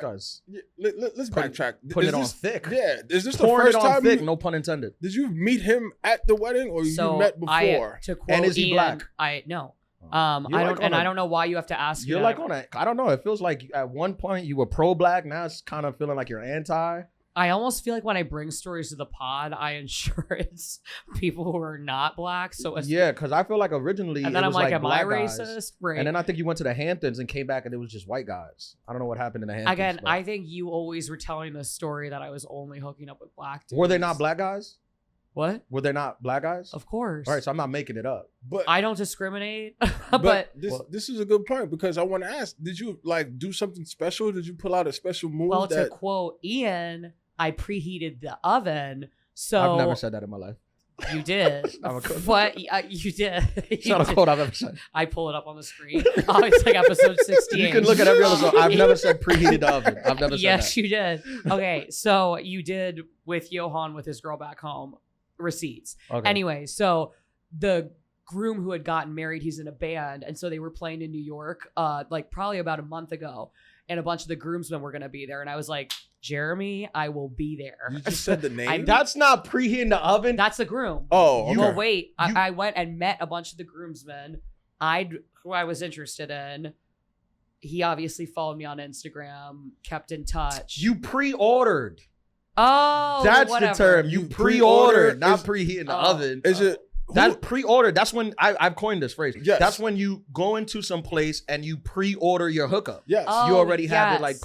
[SPEAKER 3] backtrack.
[SPEAKER 1] Put it on thick.
[SPEAKER 3] Yeah, is this the
[SPEAKER 1] Pouring
[SPEAKER 3] first
[SPEAKER 1] it on
[SPEAKER 3] time?
[SPEAKER 1] Thick, no pun intended.
[SPEAKER 3] Did you meet him at the wedding, or you met before?
[SPEAKER 2] And
[SPEAKER 1] is he black?
[SPEAKER 2] No.
[SPEAKER 1] I
[SPEAKER 2] don't know why you have to ask.
[SPEAKER 1] You're like on a. I don't know. It feels like at one point you were pro black. Now it's kind of feeling like you're anti.
[SPEAKER 2] I almost feel like when I bring stories to the pod, I ensure it's people who are not black. So
[SPEAKER 1] because I feel like originally,
[SPEAKER 2] and then I'm like, am I
[SPEAKER 1] racist?
[SPEAKER 2] Racist? Right.
[SPEAKER 1] And then I think you went to the Hamptons and came back, and it was just white guys. I don't know what happened in the Hamptons.
[SPEAKER 2] Again, I think you always were telling the story that I was only hooking up with black dudes.
[SPEAKER 1] Were they not black guys?
[SPEAKER 2] What?
[SPEAKER 1] Were they not black guys?
[SPEAKER 2] Of course.
[SPEAKER 1] All right, so I'm not making it up.
[SPEAKER 3] But
[SPEAKER 2] I don't discriminate.
[SPEAKER 3] this is a good point, because I want to ask: did you like do something special? Did you pull out a special move?
[SPEAKER 2] Well, to quote Ian, I preheated the oven. So
[SPEAKER 1] I've never said that in my life.
[SPEAKER 2] You did. What? You did.
[SPEAKER 1] It's not a quote I've ever said.
[SPEAKER 2] I pull it up on the screen. Oh, it's like episode 68.
[SPEAKER 1] You can look at every episode. I've never said preheated the oven. I've never said that.
[SPEAKER 2] Yes, you did. Okay, so you did with Johan with his girl back home receipts. Okay. Anyway, so the groom who had gotten married, he's in a band, and so they were playing in New York like probably about a month ago, and a bunch of the groomsmen were going to be there, and I was like, Jeremy, I will be there.
[SPEAKER 3] You just said the name?
[SPEAKER 1] That's not preheating the oven.
[SPEAKER 2] That's the groom.
[SPEAKER 3] Oh, okay.
[SPEAKER 2] Well, wait. I went and met a bunch of the groomsmen who I was interested in. He obviously followed me on Instagram, kept in touch.
[SPEAKER 1] You pre-ordered.
[SPEAKER 2] Oh,
[SPEAKER 1] that's
[SPEAKER 2] whatever.
[SPEAKER 1] the term. You pre-ordered, not preheating the oven.
[SPEAKER 3] Is it?
[SPEAKER 1] That's pre-ordered. That's when I've coined this phrase.
[SPEAKER 3] Yes.
[SPEAKER 1] That's when you go into some place and you pre-order your hookup.
[SPEAKER 3] Yes.
[SPEAKER 1] You already have it like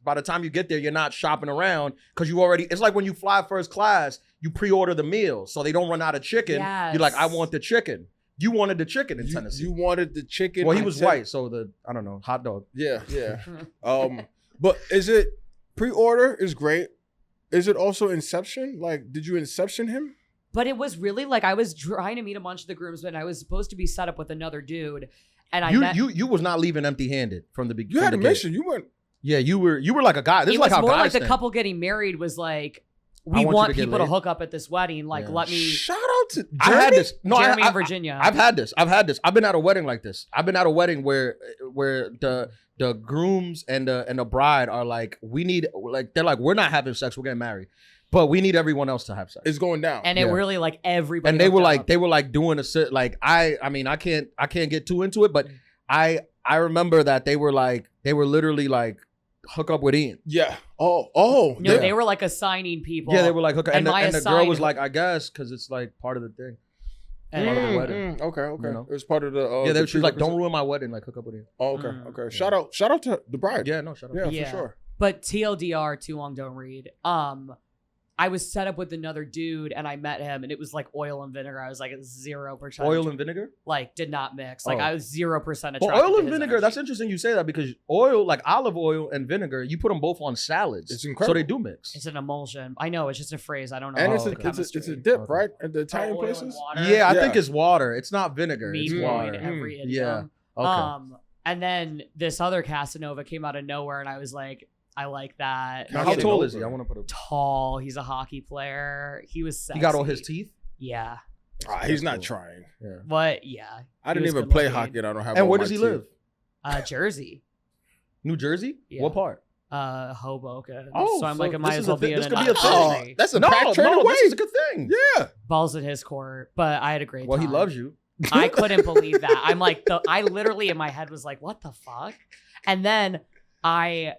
[SPEAKER 1] by the time you get there, you're not shopping around because it's like when you fly first class, you pre-order the meal so they don't run out of chicken.
[SPEAKER 2] Yes.
[SPEAKER 1] You're like, I want the chicken. You wanted the chicken in Tennessee.
[SPEAKER 3] You wanted the chicken.
[SPEAKER 1] Well, he was white, so I don't know, hot dog.
[SPEAKER 3] Yeah. But is it pre-order is great. Is it also Inception? Like, did you Inception him?
[SPEAKER 2] But it was really like I was trying to meet a bunch of the groomsmen. I was supposed to be set up with another dude, and you
[SPEAKER 1] was not leaving empty-handed from the beginning.
[SPEAKER 3] You had a mission. You weren't.
[SPEAKER 1] Yeah, you were like a guy. This is like how
[SPEAKER 2] more
[SPEAKER 1] guys
[SPEAKER 2] like the
[SPEAKER 1] think.
[SPEAKER 2] couple getting married was like, we want people to hook up at this wedding. Like, let me
[SPEAKER 3] shout out to Jeremy.
[SPEAKER 1] I had this. No,
[SPEAKER 2] Jeremy in Virginia.
[SPEAKER 1] I've had this. I've been at a wedding like this. I've been at a wedding where the grooms and the bride are like, we need, like, they're like, we're not having sex, we're getting married, but we need everyone else to have sex.
[SPEAKER 3] It's going down.
[SPEAKER 2] And it really like everybody.
[SPEAKER 1] And they were like doing a like, I mean, I can't get too into it, but I remember that they were literally like hook up with Ian.
[SPEAKER 3] Yeah. Oh.
[SPEAKER 2] No,
[SPEAKER 3] Yeah.
[SPEAKER 2] they were like assigning people.
[SPEAKER 1] Yeah, they were like hook up, and
[SPEAKER 2] my
[SPEAKER 1] the girl was like, I guess, because it's like part of the thing. Part of the wedding.
[SPEAKER 3] Okay.
[SPEAKER 1] You know?
[SPEAKER 3] It was part of the.
[SPEAKER 1] Yeah, she was like, don't ruin my wedding. Like hook up with Ian.
[SPEAKER 3] Oh, okay. Shout out to the bride.
[SPEAKER 1] Yeah, no, shout out.
[SPEAKER 3] Yeah, for sure.
[SPEAKER 2] But TLDR, too long don't read. I was set up with another dude and I met him and it was like oil and vinegar. I was like 0%.
[SPEAKER 1] Oil and vinegar?
[SPEAKER 2] Like did not mix. Like I was 0% attracted
[SPEAKER 1] Well, oil
[SPEAKER 2] to
[SPEAKER 1] and
[SPEAKER 2] his
[SPEAKER 1] vinegar,
[SPEAKER 2] energy.
[SPEAKER 1] that's interesting you say that because oil, like olive oil and vinegar, you put them both on salads.
[SPEAKER 3] It's incredible.
[SPEAKER 1] So they do mix.
[SPEAKER 2] It's an emulsion. I know, it's just a phrase. I don't know.
[SPEAKER 3] And
[SPEAKER 2] the chemistry.
[SPEAKER 3] it's a dip, right? At the Italian
[SPEAKER 2] Oil and
[SPEAKER 3] places?
[SPEAKER 2] water.
[SPEAKER 1] Yeah, I think it's water. It's not vinegar.
[SPEAKER 2] Me
[SPEAKER 1] It's
[SPEAKER 2] point
[SPEAKER 1] water.
[SPEAKER 2] every idiom.
[SPEAKER 1] Yeah. Okay.
[SPEAKER 2] And then this other Casanova came out of nowhere and I was like, I like that.
[SPEAKER 1] Now, how tall is he? I want to put him.
[SPEAKER 2] Tall. He's a hockey player. He was sexy.
[SPEAKER 1] He got all his teeth?
[SPEAKER 2] Yeah.
[SPEAKER 3] He's not trying.
[SPEAKER 1] Yeah.
[SPEAKER 2] But yeah.
[SPEAKER 3] I didn't
[SPEAKER 2] he was
[SPEAKER 3] even
[SPEAKER 2] good
[SPEAKER 3] play
[SPEAKER 2] looking.
[SPEAKER 3] hockey and I don't have
[SPEAKER 1] And
[SPEAKER 3] all
[SPEAKER 1] where
[SPEAKER 3] my
[SPEAKER 1] does he
[SPEAKER 3] teeth.
[SPEAKER 1] live?
[SPEAKER 2] Jersey.
[SPEAKER 1] New Jersey?
[SPEAKER 2] Yeah.
[SPEAKER 1] What part?
[SPEAKER 2] Hoboken.
[SPEAKER 1] Oh,
[SPEAKER 2] so I'm
[SPEAKER 1] so
[SPEAKER 2] like, I might
[SPEAKER 1] this
[SPEAKER 2] as
[SPEAKER 1] is
[SPEAKER 2] well
[SPEAKER 1] a
[SPEAKER 2] be
[SPEAKER 1] thi-
[SPEAKER 2] in
[SPEAKER 1] this
[SPEAKER 2] a
[SPEAKER 1] could be a thing.
[SPEAKER 3] Oh, that's a pack train away.
[SPEAKER 1] This is a good thing.
[SPEAKER 3] Yeah.
[SPEAKER 2] balls in his court. But I had a great
[SPEAKER 1] Well,
[SPEAKER 2] time.
[SPEAKER 1] he loves you.
[SPEAKER 2] I couldn't believe that. I'm like, I literally in my head was like, what the fuck? And then I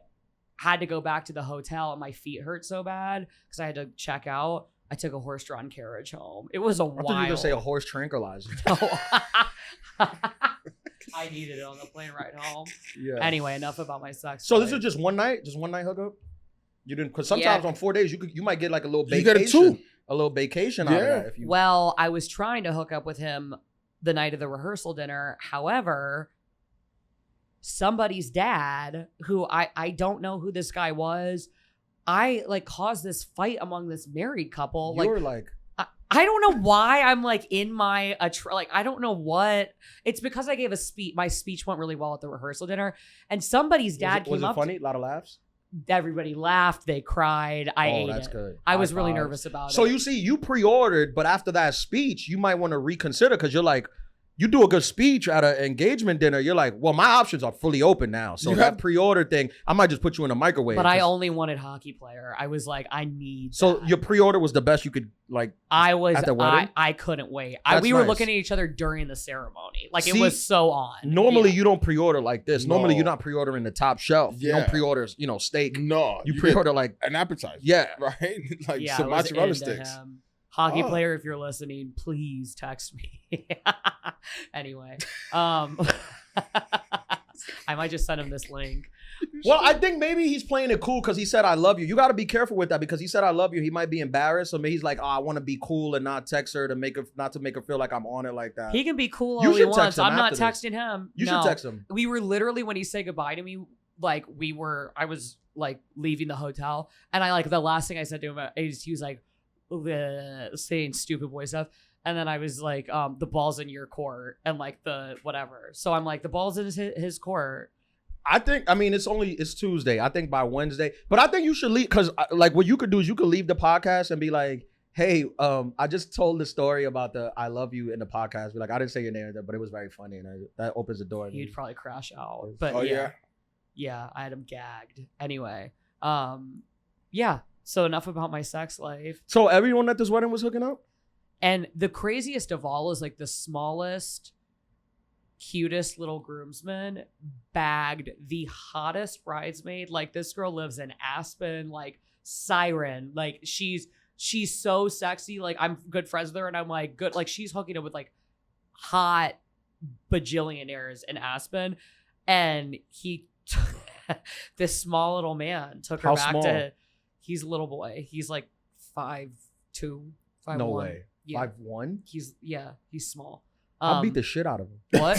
[SPEAKER 2] had to go back to the hotel and my feet hurt so bad because I had to check out. I took a horse-drawn carriage home. It was a
[SPEAKER 1] I thought you were
[SPEAKER 2] wild.
[SPEAKER 1] going to say a horse tranquilizer.
[SPEAKER 2] I needed it on the plane ride home.
[SPEAKER 1] Yeah.
[SPEAKER 2] Anyway, enough about my sex.
[SPEAKER 1] So this
[SPEAKER 2] life.
[SPEAKER 1] is just one night hookup? You didn't, because sometimes on 4 days you might get like a little
[SPEAKER 3] You
[SPEAKER 1] vacation.
[SPEAKER 3] get a two.
[SPEAKER 1] A little vacation out of that. If you,
[SPEAKER 2] Well, I was trying to hook up with him the night of the rehearsal dinner. However, somebody's dad, who I don't know who this guy was, I like caused this fight among this married couple.
[SPEAKER 1] you
[SPEAKER 2] Like
[SPEAKER 1] were like,
[SPEAKER 2] I don't know why I'm like in my like I don't know what. It's because I gave a speech. My speech went really well at the rehearsal dinner, and somebody's dad
[SPEAKER 1] was
[SPEAKER 2] came
[SPEAKER 1] it
[SPEAKER 2] up.
[SPEAKER 1] funny? A lot of laughs?
[SPEAKER 2] Everybody laughed. They cried. I ate
[SPEAKER 1] that's
[SPEAKER 2] it.
[SPEAKER 1] good.
[SPEAKER 2] I was
[SPEAKER 1] High
[SPEAKER 2] really
[SPEAKER 1] fives.
[SPEAKER 2] nervous about
[SPEAKER 1] So
[SPEAKER 2] it.
[SPEAKER 1] you see, you pre-ordered, but after that speech, you might want to reconsider because you're like, you do a good speech at an engagement dinner. You're like, well, my options are fully open now. So that pre-order thing, I might just put you in a microwave.
[SPEAKER 2] But I only wanted hockey player. I was like, I need.
[SPEAKER 1] So
[SPEAKER 2] that.
[SPEAKER 1] your pre-order was the best you could like.
[SPEAKER 2] I was.
[SPEAKER 1] at the wedding?
[SPEAKER 2] I couldn't wait.
[SPEAKER 1] That's
[SPEAKER 2] We were
[SPEAKER 1] nice.
[SPEAKER 2] looking at each other during the ceremony. Like
[SPEAKER 1] See,
[SPEAKER 2] it was so on.
[SPEAKER 1] Normally
[SPEAKER 2] Yeah.
[SPEAKER 1] you don't pre-order like this. Normally
[SPEAKER 3] No.
[SPEAKER 1] you're not pre-ordering the top shelf. You don't
[SPEAKER 3] Yeah.
[SPEAKER 1] pre-order, steak.
[SPEAKER 3] No.
[SPEAKER 1] You
[SPEAKER 3] get
[SPEAKER 1] pre-order like,
[SPEAKER 3] an appetizer.
[SPEAKER 1] yeah.
[SPEAKER 3] Right? Like
[SPEAKER 2] Yeah,
[SPEAKER 3] some
[SPEAKER 2] I was
[SPEAKER 3] mozzarella
[SPEAKER 2] into
[SPEAKER 3] sticks.
[SPEAKER 2] him. Hockey
[SPEAKER 3] Oh.
[SPEAKER 2] player, if you're listening, please text me. Anyway, I might just send him this link.
[SPEAKER 1] Well, I think maybe he's playing it cool because he said, I love you. You got to be careful with that because he said, I love you. He might be embarrassed. So maybe he's like, oh, I want to be cool and not text her not to make her feel like I'm on it like that.
[SPEAKER 2] He can be cool
[SPEAKER 1] You
[SPEAKER 2] all he
[SPEAKER 1] should text
[SPEAKER 2] wants.
[SPEAKER 1] him
[SPEAKER 2] I'm not
[SPEAKER 1] after this.
[SPEAKER 2] texting him.
[SPEAKER 1] You
[SPEAKER 2] No.
[SPEAKER 1] should text him.
[SPEAKER 2] We were literally, when he said goodbye to me, like I was like leaving the hotel, and I like the last thing I said to him is he was like saying stupid boy stuff, and then I was like, the ball's in your court, and like the whatever. So I'm like, the ball's in his court.
[SPEAKER 1] It's Tuesday. I think by Wednesday, but I think you should leave because like what you could do is you could leave the podcast and be like, hey, I just told the story about the I love you in the podcast. Be like, I didn't say your name, but it was very funny, and that opens the door.
[SPEAKER 2] He'd probably crash out. But
[SPEAKER 3] Oh, yeah?
[SPEAKER 2] yeah, I had him gagged. Anyway, yeah. So enough about my sex life.
[SPEAKER 1] So everyone at this wedding was hooking up?
[SPEAKER 2] And the craziest of all is like the smallest, cutest little groomsman bagged the hottest bridesmaid. Like this girl lives in Aspen, like siren. Like she's so sexy. Like I'm good friends with her and I'm like good. Like she's hooking up with like hot bajillionaires in Aspen. And this small little man took her
[SPEAKER 1] How
[SPEAKER 2] back
[SPEAKER 1] small?
[SPEAKER 2] to, he's a little boy. He's like 5'2", 5'1".
[SPEAKER 1] No way.
[SPEAKER 2] Yeah.
[SPEAKER 1] 5'1"?
[SPEAKER 2] He's small.
[SPEAKER 1] I'll beat the shit out of him.
[SPEAKER 2] What?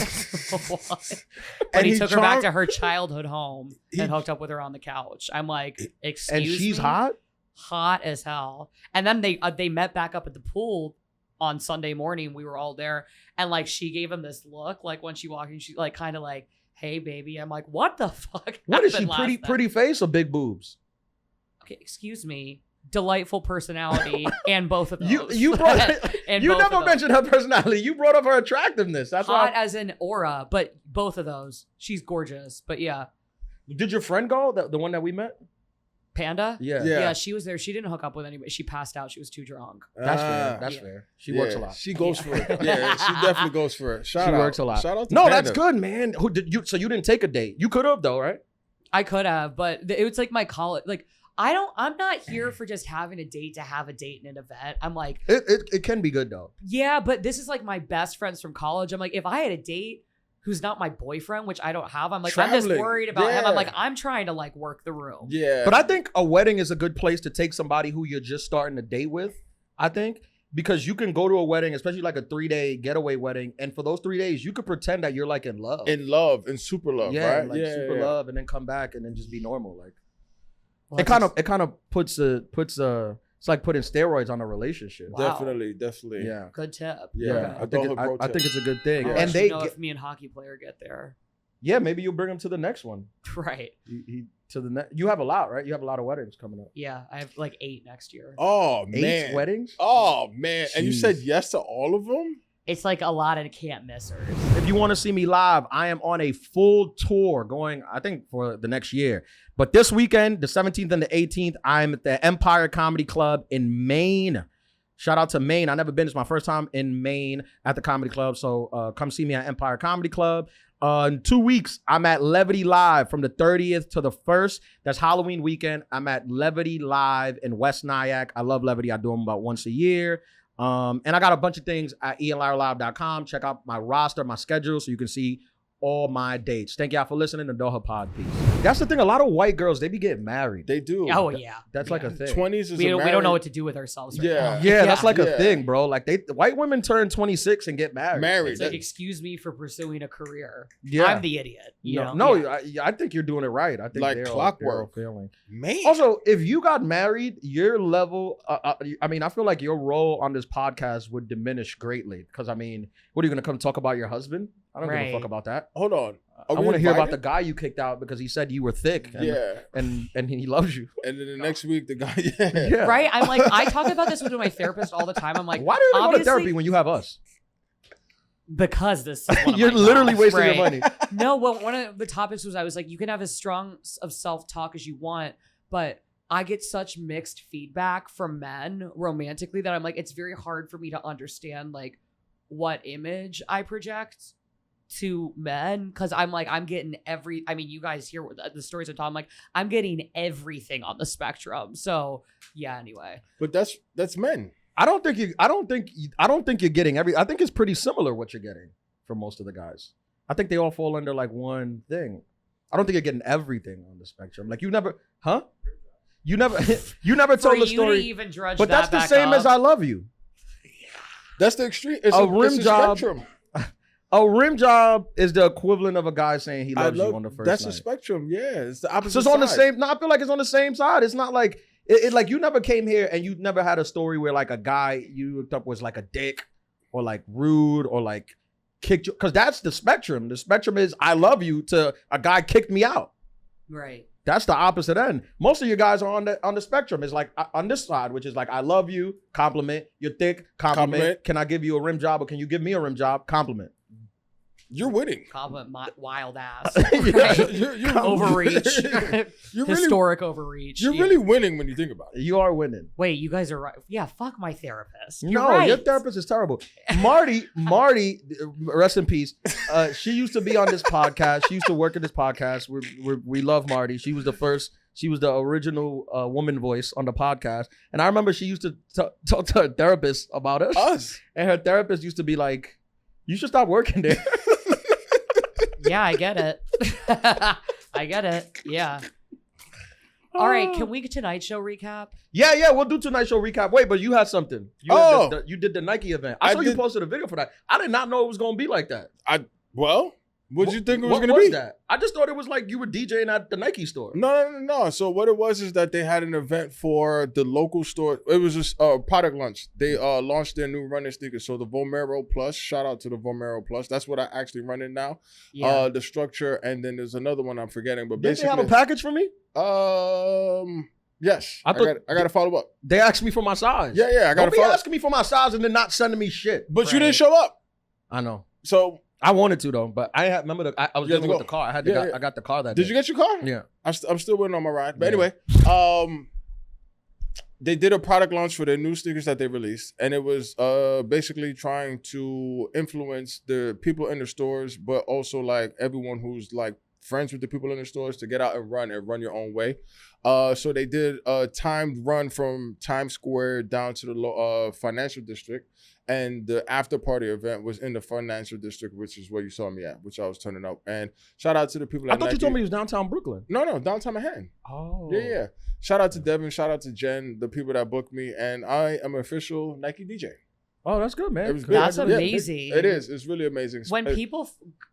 [SPEAKER 2] What? But
[SPEAKER 3] And
[SPEAKER 2] he
[SPEAKER 3] he
[SPEAKER 2] took her back
[SPEAKER 3] charmed-
[SPEAKER 2] to her childhood home
[SPEAKER 3] He-
[SPEAKER 2] and hooked up with her on the couch. I'm like, excuse
[SPEAKER 1] And
[SPEAKER 2] me?
[SPEAKER 1] she's hot?
[SPEAKER 2] Hot as hell. And then they met back up at the pool on Sunday morning. We were all there. And like she gave him this look, like when she walked in, she like kind of like, hey baby. I'm like, what the fuck?
[SPEAKER 1] What is she?
[SPEAKER 2] happened last night?
[SPEAKER 1] Pretty face or big boobs?
[SPEAKER 2] Okay, excuse me. Delightful personality and both of those.
[SPEAKER 1] You brought
[SPEAKER 2] And
[SPEAKER 1] you
[SPEAKER 2] both
[SPEAKER 1] never
[SPEAKER 2] of those.
[SPEAKER 1] mentioned her personality. You brought up her attractiveness. That's
[SPEAKER 2] Hot
[SPEAKER 1] why.
[SPEAKER 2] as an aura, but both of those. She's gorgeous. But yeah.
[SPEAKER 1] Did your friend go? The one that we met?
[SPEAKER 2] Panda?
[SPEAKER 1] Yeah.
[SPEAKER 2] She was there. She didn't hook up with anybody. She passed out. She was too drunk.
[SPEAKER 1] That's fair. That's fair. She works a lot.
[SPEAKER 3] She goes for it. Yeah, she definitely goes for it. Shout out.
[SPEAKER 1] She works a lot.
[SPEAKER 3] Shout out to
[SPEAKER 1] No,
[SPEAKER 3] Panda.
[SPEAKER 1] that's good, man. Who did you? So you didn't take a date? You could have though, right?
[SPEAKER 2] I could have, but it was like my college. Like I'm not here for just having a date to have a date in an event. I'm like,
[SPEAKER 1] it can be good though.
[SPEAKER 2] Yeah, but this is like my best friends from college. I'm like, if I had a date who's not my boyfriend, which I don't have, I'm like, I'm just worried about him. I'm like, I'm trying to like work the room.
[SPEAKER 3] Yeah.
[SPEAKER 1] But I think a wedding is a good place to take somebody who you're just starting to date with. I think. Because you can go to a wedding, especially like a 3-day getaway wedding, and for those 3 days, you could pretend that you're like in love.
[SPEAKER 3] In love, in super love, right?
[SPEAKER 1] Like super love, and then come back and then just be normal. Like
[SPEAKER 2] Well,
[SPEAKER 1] it kind of puts it's like putting steroids on a relationship.
[SPEAKER 2] Wow.
[SPEAKER 3] Definitely.
[SPEAKER 1] Yeah.
[SPEAKER 2] Good tip.
[SPEAKER 1] Yeah.
[SPEAKER 3] Okay.
[SPEAKER 1] I think it's a good thing.
[SPEAKER 3] Yeah.
[SPEAKER 2] I'll
[SPEAKER 1] And
[SPEAKER 2] let you know
[SPEAKER 1] they
[SPEAKER 2] if me and hockey player get there.
[SPEAKER 1] yeah, maybe you'll bring him to the next one.
[SPEAKER 2] Right.
[SPEAKER 1] You have a lot, right? You have a lot of weddings coming up.
[SPEAKER 2] Yeah, I have like 8 next year.
[SPEAKER 3] Oh
[SPEAKER 1] 8
[SPEAKER 3] man.
[SPEAKER 1] weddings?
[SPEAKER 3] Oh man. And you
[SPEAKER 1] Jeez.
[SPEAKER 3] said yes to all of them?
[SPEAKER 2] It's like a lot of can't missers.
[SPEAKER 1] If you want to see me live, I am on a full tour going, I think, for the next year. But this weekend, the 17th and the 18th, I'm at the Empire Comedy Club in Maine. Shout out to Maine. I've never been. It's my first time in Maine at the Comedy Club. So come see me at Empire Comedy Club. In 2 weeks, I'm at Levity Live from the 30th to the 1st. That's Halloween weekend. I'm at Levity Live in West Nyack. I love Levity. I do them about once a year. And I got a bunch of things at ianlaralive.com. Check out my roster, my schedule, so you can see all my dates. Thank y'all for listening to Doha Pod. Peace. That's the thing. A lot of white girls, they be getting married.
[SPEAKER 3] They do.
[SPEAKER 2] Oh yeah.
[SPEAKER 1] That's like a thing.
[SPEAKER 3] 20s is
[SPEAKER 2] We
[SPEAKER 3] a
[SPEAKER 2] don't know what to do with ourselves. Right now.
[SPEAKER 1] Yeah, that's like a
[SPEAKER 3] Yeah.
[SPEAKER 1] thing, bro. Like white women turn 26 and get married.
[SPEAKER 2] It's like, excuse me for pursuing a career.
[SPEAKER 1] Yeah.
[SPEAKER 2] I'm the idiot. You know?
[SPEAKER 1] Yeah. I think you're doing it right. I think
[SPEAKER 3] Like
[SPEAKER 1] they're
[SPEAKER 3] clockwork.
[SPEAKER 1] all failing.
[SPEAKER 3] Man.
[SPEAKER 1] Also, if you got married, your level, I mean, I feel like your role on this podcast would diminish greatly. Because, I mean, what are you going to come talk about your husband? I don't give a fuck about that.
[SPEAKER 3] Hold on.
[SPEAKER 1] I want to hear about the guy you kicked out because he said you were thick. And, and he loves you.
[SPEAKER 3] And then the next week, the guy,
[SPEAKER 1] Yeah.
[SPEAKER 2] Right? I'm like, I talk about this with my therapist all the time. I'm like,
[SPEAKER 1] why do you go to
[SPEAKER 2] obviously-
[SPEAKER 1] therapy when you have us?
[SPEAKER 2] Because this is one of
[SPEAKER 1] You're
[SPEAKER 2] my
[SPEAKER 1] literally
[SPEAKER 2] jobs,
[SPEAKER 1] wasting
[SPEAKER 2] right?
[SPEAKER 1] your money.
[SPEAKER 2] No, well, one of the topics was I was like, you can have as strong of self-talk as you want, but I get such mixed feedback from men romantically that I'm like, it's very hard for me to understand like what image I project to men, because I'm like, I'm getting I mean, you guys hear the stories I'm talking, like I'm getting everything on the spectrum. So yeah, anyway.
[SPEAKER 3] But that's men.
[SPEAKER 1] I don't think you're getting I think it's pretty similar what you're getting from most of the guys. I think they all fall under like one thing. I don't think you're getting everything on the spectrum. Like you never told the story.
[SPEAKER 2] To even drudge
[SPEAKER 1] But
[SPEAKER 2] that
[SPEAKER 1] that's the
[SPEAKER 2] back
[SPEAKER 1] same
[SPEAKER 2] up,
[SPEAKER 1] as I love you.
[SPEAKER 3] That's the extreme. It's
[SPEAKER 1] A rim
[SPEAKER 3] it's
[SPEAKER 1] job.
[SPEAKER 3] spectrum.
[SPEAKER 1] A rim job is the equivalent of a guy saying he loves you on the first
[SPEAKER 3] That's
[SPEAKER 1] night.
[SPEAKER 3] a spectrum. Yeah, it's the opposite.
[SPEAKER 1] So it's on the
[SPEAKER 3] side.
[SPEAKER 1] same. No, I feel like it's on the same side. It's not like it like you never came here and you never had a story where like a guy you looked up was like a dick or like rude or like kicked you, because that's the spectrum. The spectrum is I love you to a guy kicked me out.
[SPEAKER 2] right?
[SPEAKER 1] That's the opposite end. Most of you guys are on the spectrum. It's like on this side, which is like I love you, compliment. You're thick, compliment. Can I give you a rim job or can you give me a rim job? Compliment.
[SPEAKER 3] You're winning.
[SPEAKER 2] Compliment my wild ass.
[SPEAKER 3] You're
[SPEAKER 2] Overreach.
[SPEAKER 3] You're
[SPEAKER 2] Historic overreach.
[SPEAKER 3] You're
[SPEAKER 2] Yeah.
[SPEAKER 3] really winning when you think about it.
[SPEAKER 1] You are winning.
[SPEAKER 2] Wait, you guys are right. Yeah, fuck my therapist. You're
[SPEAKER 1] No,
[SPEAKER 2] right.
[SPEAKER 1] your therapist is terrible. Marty, rest in peace. She used to be on this podcast. She used to work at this podcast. We love Marty. She was the original woman voice on the podcast. And I remember she used to talk to her therapist about us. And her therapist used to be like, you should stop working there.
[SPEAKER 2] Yeah, I get it. I get it. Yeah. All right, can we get Tonight Show recap?
[SPEAKER 1] Yeah, we'll do Tonight Show recap. Wait, but you had something. You did the Nike event. I saw you posted a video for that. I did not know it was going to be like that.
[SPEAKER 3] What did you think it was
[SPEAKER 1] What
[SPEAKER 3] going to be?
[SPEAKER 1] that? I just thought it was like you were DJing at the Nike store.
[SPEAKER 3] No. So what it was is that they had an event for the local store. It was just a product launch. They launched their new running sneakers. So the Vomero Plus, shout out to the Vomero Plus. That's what I actually run in now.
[SPEAKER 2] Yeah.
[SPEAKER 3] The Structure, and then there's another one I'm forgetting. But
[SPEAKER 1] Did
[SPEAKER 3] basically,
[SPEAKER 1] they have a package for me?
[SPEAKER 3] Yes.
[SPEAKER 1] I got
[SPEAKER 3] to follow up.
[SPEAKER 1] They asked me for my size.
[SPEAKER 3] Yeah. I got
[SPEAKER 1] Don't
[SPEAKER 3] to
[SPEAKER 1] be
[SPEAKER 3] follow up.
[SPEAKER 1] asking me for my size and then not sending me shit.
[SPEAKER 3] But you didn't show up.
[SPEAKER 1] I know.
[SPEAKER 3] So
[SPEAKER 1] I wanted to though, but remember I was
[SPEAKER 3] You had to
[SPEAKER 1] dealing with
[SPEAKER 3] go.
[SPEAKER 1] the car. I got the car that
[SPEAKER 3] Did
[SPEAKER 1] day.
[SPEAKER 3] you get your car?
[SPEAKER 1] Yeah.
[SPEAKER 3] I'm still waiting on my ride. But
[SPEAKER 1] Yeah.
[SPEAKER 3] anyway, they did a product launch for their new sneakers that they released, and it was basically trying to influence the people in the stores, but also like everyone who's like friends with the people in the stores to get out and run your own way. So they did a timed run from Times Square down to the financial district, and the after party event was in the financial district, which is where you saw me at, which I was turning up. And shout out to the people.
[SPEAKER 1] I thought you told me it was downtown Brooklyn.
[SPEAKER 3] No, downtown Manhattan.
[SPEAKER 1] Oh.
[SPEAKER 3] Yeah. Shout out to Devin. Shout out to Jen, the people that booked me, and I am an official Nike DJ.
[SPEAKER 1] Oh, that's good, man.
[SPEAKER 3] It was good.
[SPEAKER 2] That's
[SPEAKER 3] Yeah,
[SPEAKER 2] amazing.
[SPEAKER 3] it is. It's really amazing.
[SPEAKER 2] When people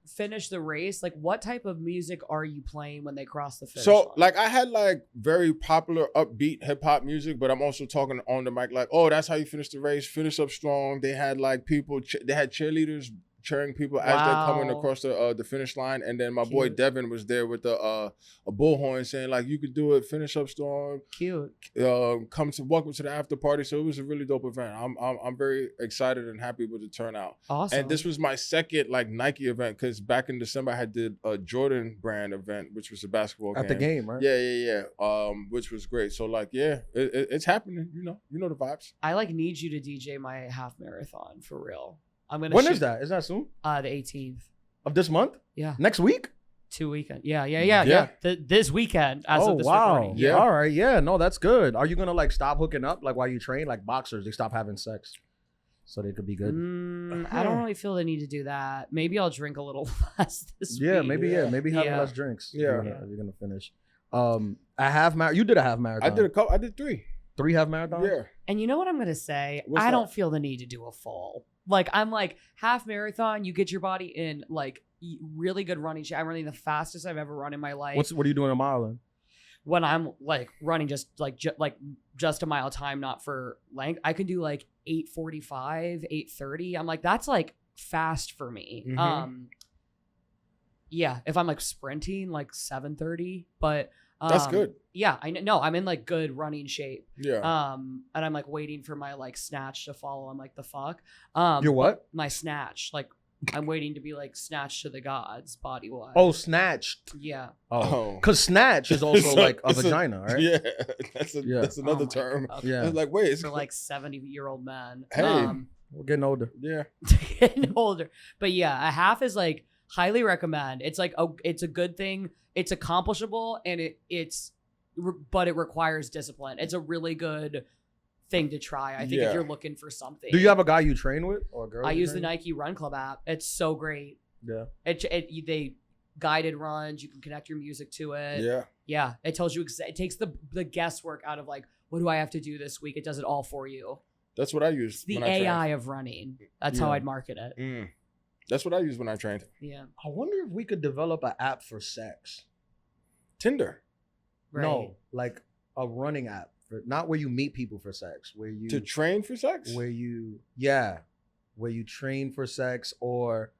[SPEAKER 2] finish the race, like what type of music are you playing when they cross the finish
[SPEAKER 3] So
[SPEAKER 2] line?
[SPEAKER 3] like I had like very popular upbeat hip hop music, but I'm also talking on the mic like, oh, that's how you finish the race. Finish up strong. They had like people. They had cheerleaders cheering people as they're coming across the finish line, and then my boy Devin was there with a bullhorn saying like, you could do it. Finish up strong.
[SPEAKER 2] Cute.
[SPEAKER 3] Welcome to the after party. So it was a really dope event. I'm very excited and happy with the turnout.
[SPEAKER 2] Awesome.
[SPEAKER 3] And this was my second like Nike event, because back in December I did a Jordan brand event, which was a basketball game.
[SPEAKER 1] At the game, right?
[SPEAKER 3] Yeah. Which was great. So like, yeah, it's happening. You know the vibes.
[SPEAKER 2] I like need you to DJ my half marathon for real. I'm gonna.
[SPEAKER 1] When is that? Is that soon?
[SPEAKER 2] The 18th
[SPEAKER 1] Of this month?
[SPEAKER 2] Yeah.
[SPEAKER 1] Next week?
[SPEAKER 2] 2 weekend. Yeah. This weekend. As of this recording.
[SPEAKER 1] Yeah. All right. Yeah. No, that's good. Are you gonna like stop hooking up like while you train? Like boxers, they stop having sex, so they could be good.
[SPEAKER 2] I don't really feel the need to do that. Maybe I'll drink a little less this week.
[SPEAKER 1] Maybe having less drinks.
[SPEAKER 3] Yeah.
[SPEAKER 1] If you're gonna finish. A half marathon. You did a half marathon.
[SPEAKER 3] I did 3.
[SPEAKER 1] 3 half marathons.
[SPEAKER 3] Yeah.
[SPEAKER 2] And you know what I'm gonna say?
[SPEAKER 3] What's
[SPEAKER 2] I
[SPEAKER 3] that?
[SPEAKER 2] don't feel the need to do a full. Like I'm like half marathon. You get your body in like really good running shape. I'm running the fastest I've ever run in my life.
[SPEAKER 1] What are you doing a mile then?
[SPEAKER 2] When I'm like running just a mile time, not for length, I can do like 8:45, 8:30. I'm like, that's like fast for me.
[SPEAKER 3] Mhm.
[SPEAKER 2] Yeah, if I'm like sprinting, like 7:30, but
[SPEAKER 3] That's good.
[SPEAKER 2] Yeah, I know. I'm in like good running shape.
[SPEAKER 3] Yeah.
[SPEAKER 2] And I'm like waiting for my like snatch to follow. I'm like, the fuck.
[SPEAKER 1] Your what?
[SPEAKER 2] My snatch. Like I'm waiting to be like snatched to the gods body wise.
[SPEAKER 1] Oh, snatched.
[SPEAKER 2] Yeah.
[SPEAKER 1] Oh, because snatch is also like a vagina, right?
[SPEAKER 3] Yeah. That's another
[SPEAKER 2] Oh my
[SPEAKER 3] term.
[SPEAKER 2] God.
[SPEAKER 1] Yeah.
[SPEAKER 3] It's like, wait, it's
[SPEAKER 2] For like 70-year-old men.
[SPEAKER 3] Hey.
[SPEAKER 1] We're getting older.
[SPEAKER 3] yeah.
[SPEAKER 2] Getting older. But yeah, a half is like highly recommend. It's like it's a good thing. It's accomplishable, and but it requires discipline. It's a really good thing to try. I think if you're looking for something.
[SPEAKER 1] Do you have a guy you train with or a girl?
[SPEAKER 2] I
[SPEAKER 1] you
[SPEAKER 2] use the
[SPEAKER 1] train
[SPEAKER 2] Nike Run Club app. It's so great.
[SPEAKER 1] with?
[SPEAKER 2] They guided runs. You can connect your music to it.
[SPEAKER 3] Yeah.
[SPEAKER 2] Yeah. It tells you it takes the guesswork out of like, what do I have to do this week? It does it all for you.
[SPEAKER 3] That's what I use.
[SPEAKER 2] It's the
[SPEAKER 3] when I train.
[SPEAKER 2] AI of running. That's how
[SPEAKER 1] Yeah.
[SPEAKER 2] I'd market it.
[SPEAKER 3] That's what I use when I trained.
[SPEAKER 2] Yeah.
[SPEAKER 1] I wonder if we could develop an app for sex.
[SPEAKER 3] Tinder.
[SPEAKER 2] Right.
[SPEAKER 1] No, like a running app, not where you meet people for sex, where you
[SPEAKER 3] To train for sex?
[SPEAKER 1] where you train for sex, or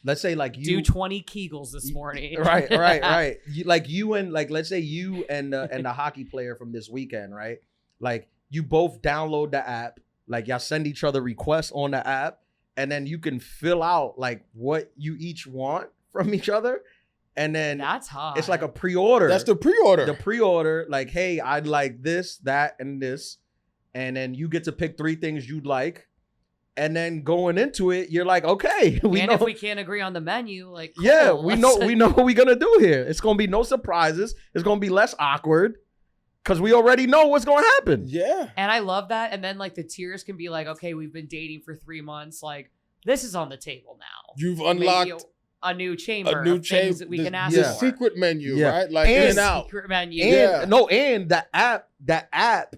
[SPEAKER 1] let's say like you
[SPEAKER 2] do 20 Kegels this morning.
[SPEAKER 1] right. Let's say you and the hockey player from this weekend, right? Like you both download the app, like y'all send each other requests on the app, and then you can fill out like what you each want from each other, and then
[SPEAKER 2] That's hot.
[SPEAKER 1] it's like a pre-order.
[SPEAKER 3] That's the pre-order.
[SPEAKER 1] The pre-order, like, hey, I'd like this, that, and this, and then you get to pick 3 things you'd like, and then going into it, you're like, okay,
[SPEAKER 2] if we can't agree on the menu, like, cool,
[SPEAKER 1] yeah, we know
[SPEAKER 2] let's-
[SPEAKER 1] what we're gonna do here. It's gonna be no surprises. It's gonna be less awkward because we already know what's gonna happen.
[SPEAKER 3] Yeah.
[SPEAKER 2] And I love that. And then like the tiers can be like, okay, we've been dating for 3 months. Like this is on the table now.
[SPEAKER 3] You've
[SPEAKER 2] Maybe
[SPEAKER 3] unlocked
[SPEAKER 2] a new chamber.
[SPEAKER 3] a new
[SPEAKER 2] of things
[SPEAKER 3] chamber
[SPEAKER 2] that we can ask
[SPEAKER 3] the
[SPEAKER 2] for.
[SPEAKER 3] secret menu,
[SPEAKER 1] Yeah.
[SPEAKER 3] right? Like
[SPEAKER 1] And
[SPEAKER 3] in and out.
[SPEAKER 2] Secret menu.
[SPEAKER 1] And
[SPEAKER 3] Yeah.
[SPEAKER 1] and the app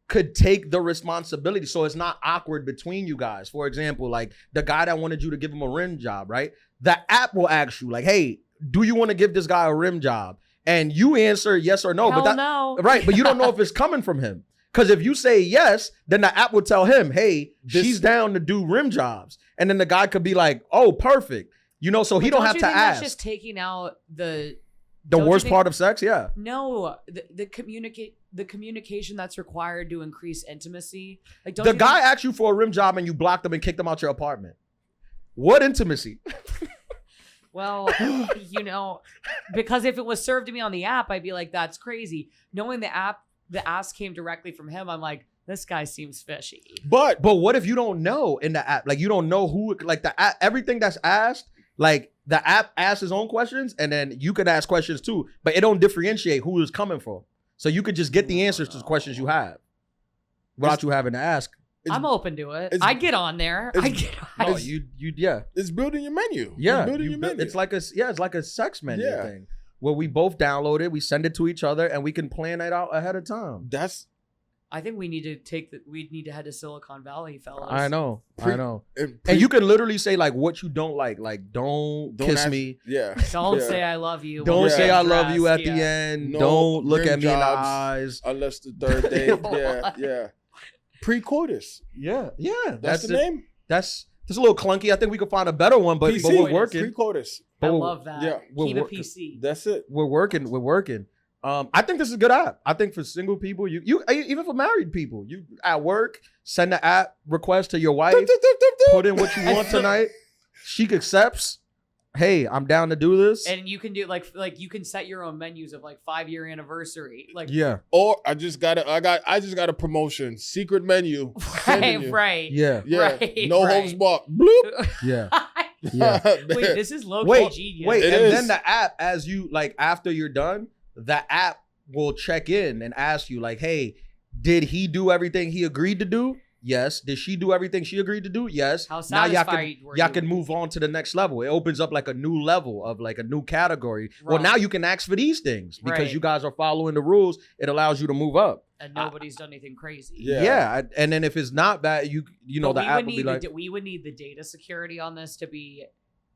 [SPEAKER 1] could take the responsibility, so it's not awkward between you guys. For example, like the guy that wanted you to give him a rim job, right? The app will ask you, like, hey, do you want to give this guy a rim job? And you answer yes or no.
[SPEAKER 2] Hell
[SPEAKER 1] but
[SPEAKER 2] no.
[SPEAKER 1] Right, but you don't know if it's coming from him. Because if you say yes, then the app will tell him, hey, she's down to do rim jobs. And then the guy could be like, oh, perfect. You know, so he
[SPEAKER 2] But
[SPEAKER 1] don't have
[SPEAKER 2] you
[SPEAKER 1] to
[SPEAKER 2] think
[SPEAKER 1] ask.
[SPEAKER 2] That's just taking out the
[SPEAKER 1] The worst
[SPEAKER 2] think-
[SPEAKER 1] part of sex, yeah.
[SPEAKER 2] No, the communication that's required to increase intimacy. Like, don't
[SPEAKER 1] The
[SPEAKER 2] you
[SPEAKER 1] guy
[SPEAKER 2] think-
[SPEAKER 1] asked you for a rim job and you blocked him and kicked him out your apartment. What intimacy?
[SPEAKER 2] Well, because if it was served to me on the app, I'd be like, that's crazy. Knowing the ask came directly from him, I'm like, this guy seems fishy.
[SPEAKER 3] But
[SPEAKER 1] what if you don't know in the app? Like, you don't know who, like, the app, everything that's asked, like, the app asks his own questions, and then you could ask questions too, but it don't differentiate who is coming from. So you could just get the answers to the questions you have without you having to ask.
[SPEAKER 2] I'm open to it. I get on there.
[SPEAKER 1] No, yeah.
[SPEAKER 3] It's building your menu.
[SPEAKER 1] Yeah.
[SPEAKER 3] It's building your menu.
[SPEAKER 1] It's like a sex menu thing where we both download it, we send it to each other, and we can plan it out ahead of time.
[SPEAKER 2] I think we need to head to Silicon Valley, fellas.
[SPEAKER 1] I know. And you can literally say like what you don't like don't kiss me.
[SPEAKER 3] Yeah.
[SPEAKER 2] Don't say I love you.
[SPEAKER 1] Don't say I love you at the end.
[SPEAKER 3] No,
[SPEAKER 1] don't look at me in the
[SPEAKER 3] jobs
[SPEAKER 1] eyes.
[SPEAKER 3] Unless the third date. Yeah. Pre-coitus.
[SPEAKER 1] Yeah.
[SPEAKER 3] That's the name?
[SPEAKER 1] That's a little clunky. I think we could find a better one, but we're working.
[SPEAKER 3] Pre-coitus.
[SPEAKER 2] I love that.
[SPEAKER 3] Yeah.
[SPEAKER 2] Keep it PC.
[SPEAKER 3] That's it.
[SPEAKER 1] We're working. I think this is a good app. I think for single people, you even for married people, you at work, send the app request to your wife, put in what you want tonight. She accepts. Hey, I'm down to do this.
[SPEAKER 2] And you can do like you can set your own menus of like 5-year anniversary. Like
[SPEAKER 3] Or I just got a promotion. Secret menu.
[SPEAKER 2] Right.
[SPEAKER 1] Yeah.
[SPEAKER 2] Right,
[SPEAKER 3] no holds barred. Bloop.
[SPEAKER 1] Yeah.
[SPEAKER 2] Wait, this is low-key genius.
[SPEAKER 1] Wait, then the app, as you like after you're done, the app will check in and ask you like, hey, did he do everything he agreed to do? Yes. Did she do everything she agreed to do? Yes.
[SPEAKER 2] How satisfied were you?
[SPEAKER 1] Y'all can move on to the next level. It opens up like a new level of like a new category.
[SPEAKER 2] Right.
[SPEAKER 1] Well, now you can ask for these things because
[SPEAKER 2] Right.
[SPEAKER 1] you guys are following the rules. It allows you to move up.
[SPEAKER 2] And nobody's done anything crazy.
[SPEAKER 1] Yeah. And then if it's not that, you know, the app will be like,
[SPEAKER 2] we would need the data security on this to be.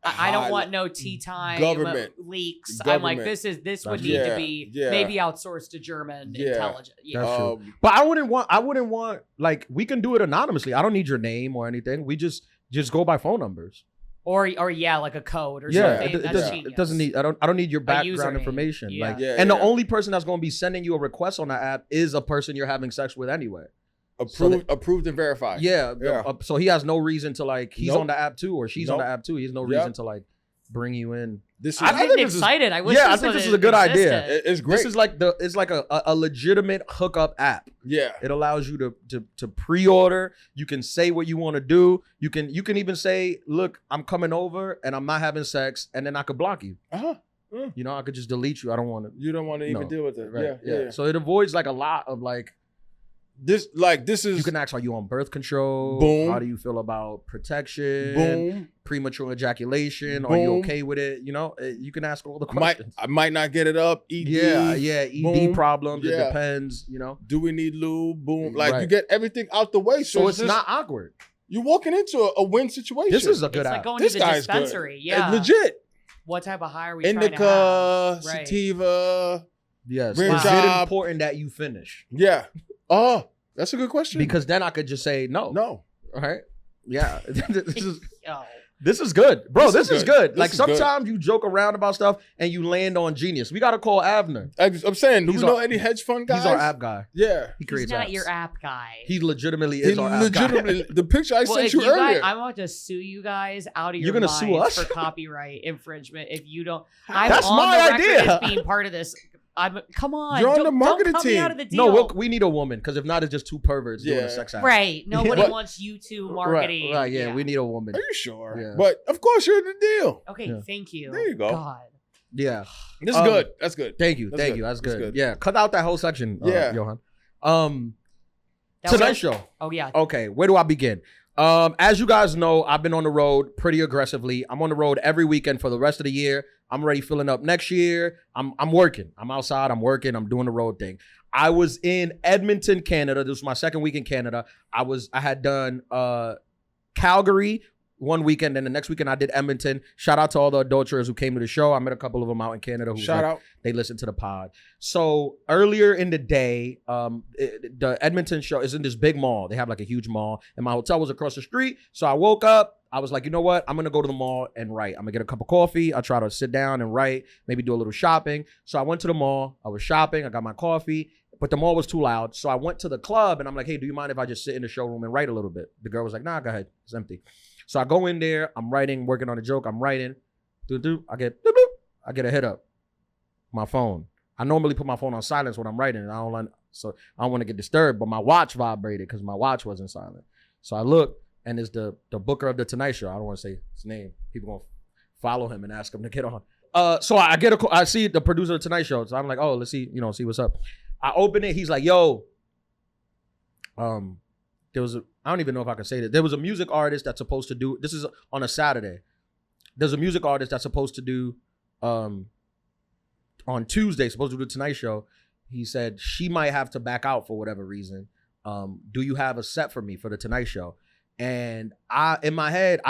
[SPEAKER 2] I don't want no tea time
[SPEAKER 3] government
[SPEAKER 2] leaks. I'm like, this would need to be maybe outsourced to German intelligence.
[SPEAKER 1] That's true. But I wouldn't want like, we can do it anonymously. I don't need your name or anything. We just go by phone numbers.
[SPEAKER 2] Or like a code or something.
[SPEAKER 1] It doesn't need. I don't need your background information.
[SPEAKER 2] Yeah.
[SPEAKER 1] The only person that's going to be sending you a request on the app is a person you're having sex with anyway.
[SPEAKER 3] Approved and verified.
[SPEAKER 1] So he has no reason to like. He's on the app too, or she's on the app too. He has no reason to like bring you in.
[SPEAKER 2] I'm getting excited. I wish.
[SPEAKER 1] I think this is a good idea.
[SPEAKER 3] It's great.
[SPEAKER 1] This is like it's like a legitimate hookup app.
[SPEAKER 3] Yeah.
[SPEAKER 1] It allows you to pre-order. You can say what you want to do. You can even say, look, I'm coming over and I'm not having sex, and then I could block you. You know, I could just delete you. I don't want to.
[SPEAKER 3] You don't want to even deal with it.
[SPEAKER 1] Right. Yeah. So it avoids like a lot of like.
[SPEAKER 3] This is.
[SPEAKER 1] You can ask, are you on birth control?
[SPEAKER 3] Boom.
[SPEAKER 1] How do you feel about protection?
[SPEAKER 3] Boom.
[SPEAKER 1] Premature ejaculation.
[SPEAKER 3] Boom.
[SPEAKER 1] Are you okay with it? You know, you can ask all the questions.
[SPEAKER 3] I might not get it up. ED.
[SPEAKER 1] ED
[SPEAKER 3] Boom.
[SPEAKER 1] problems. It depends. You know.
[SPEAKER 3] Do we need lube? Boom. Like you get everything out the way,
[SPEAKER 1] so it's not awkward.
[SPEAKER 3] You're walking into a win situation.
[SPEAKER 1] This is a good app.
[SPEAKER 2] Like going to the dispensary.
[SPEAKER 3] Good. Yeah. Legit.
[SPEAKER 2] What type of high are we trying to have?
[SPEAKER 3] Sativa.
[SPEAKER 1] Yes. Is it important that you finish?
[SPEAKER 3] Yeah. Oh. That's a good question.
[SPEAKER 1] Because then I could just say no.
[SPEAKER 3] No.
[SPEAKER 1] All right. Yeah. This is good. Bro, this is good. Like sometimes you joke around about stuff and you land on genius. We got to call Avner.
[SPEAKER 3] I'm saying, do we know any hedge fund guys?
[SPEAKER 1] He's our app guy.
[SPEAKER 3] Yeah.
[SPEAKER 1] He creates
[SPEAKER 2] He's not
[SPEAKER 1] apps.
[SPEAKER 2] your app guy.
[SPEAKER 1] He legitimately is our app guy.
[SPEAKER 3] The picture I sent you earlier.
[SPEAKER 2] I'm about to sue you guys out of your
[SPEAKER 1] You're gonna sue us
[SPEAKER 2] for copyright infringement if you don't.
[SPEAKER 1] That's my idea.
[SPEAKER 2] As being part of this. Come on.
[SPEAKER 3] You're on the marketing
[SPEAKER 2] don't
[SPEAKER 3] team.
[SPEAKER 2] Out of the deal.
[SPEAKER 1] No, we need a woman because if not, it's just two perverts doing a sex app.
[SPEAKER 2] Right. Nobody wants you two marketing.
[SPEAKER 1] Right. Yeah, we need a woman.
[SPEAKER 3] Are you sure?
[SPEAKER 1] Yeah.
[SPEAKER 3] But of course, you're in the deal.
[SPEAKER 2] Okay. Thank you.
[SPEAKER 3] There you go.
[SPEAKER 2] God.
[SPEAKER 1] Yeah.
[SPEAKER 3] This is good. That's good.
[SPEAKER 1] Thank you. That's good. Yeah. Cut out that whole section. Johan. Tonight's show.
[SPEAKER 2] Oh yeah.
[SPEAKER 1] Okay. Where do I begin? As you guys know, I've been on the road pretty aggressively. I'm on the road every weekend for the rest of the year. I'm already filling up next year. I'm working. I'm outside. I'm working. I'm doing the road thing. I was in Edmonton, Canada. This was my second week in Canada. I had done Calgary one weekend, and the next weekend I did Edmonton. Shout out to all the adulterers who came to the show. I met a couple of them out in Canada. Shout out. They listened to the pod. So earlier in the day, the Edmonton show is in this big mall. They have like a huge mall, and my hotel was across the street. So I woke up. I was like, you know what? I'm going to go to the mall and write. I'm going to get a cup of coffee. I'll try to sit down and write, maybe do a little shopping. So I went to the mall. I was shopping. I got my coffee. but the mall was too loud. So I went to the club and I'm like, hey, do you mind if I just sit in the showroom and write a little bit? The girl was like, nah, go ahead. It's empty. So I go in there, I'm writing, working on a joke, I'm writing. I get a hit up. My phone. I normally put my phone on silence when I'm writing, and I don't want to get disturbed, but my watch vibrated because my watch wasn't silent. So I look, and it's the booker of the Tonight Show. I don't want to say his name. People gonna follow him and ask him to get on. So I see the producer of the Tonight Show. So I'm like, oh, let's see, see what's up. I open it. He's like, yo, there was I don't even know if I can say this. There was a music artist that's supposed to do, this is on a Saturday. There's a music artist that's supposed to do, on Tuesday, supposed to do the Tonight Show. He said she might have to back out for whatever reason. Do you have a set for me for the Tonight Show? And in my head,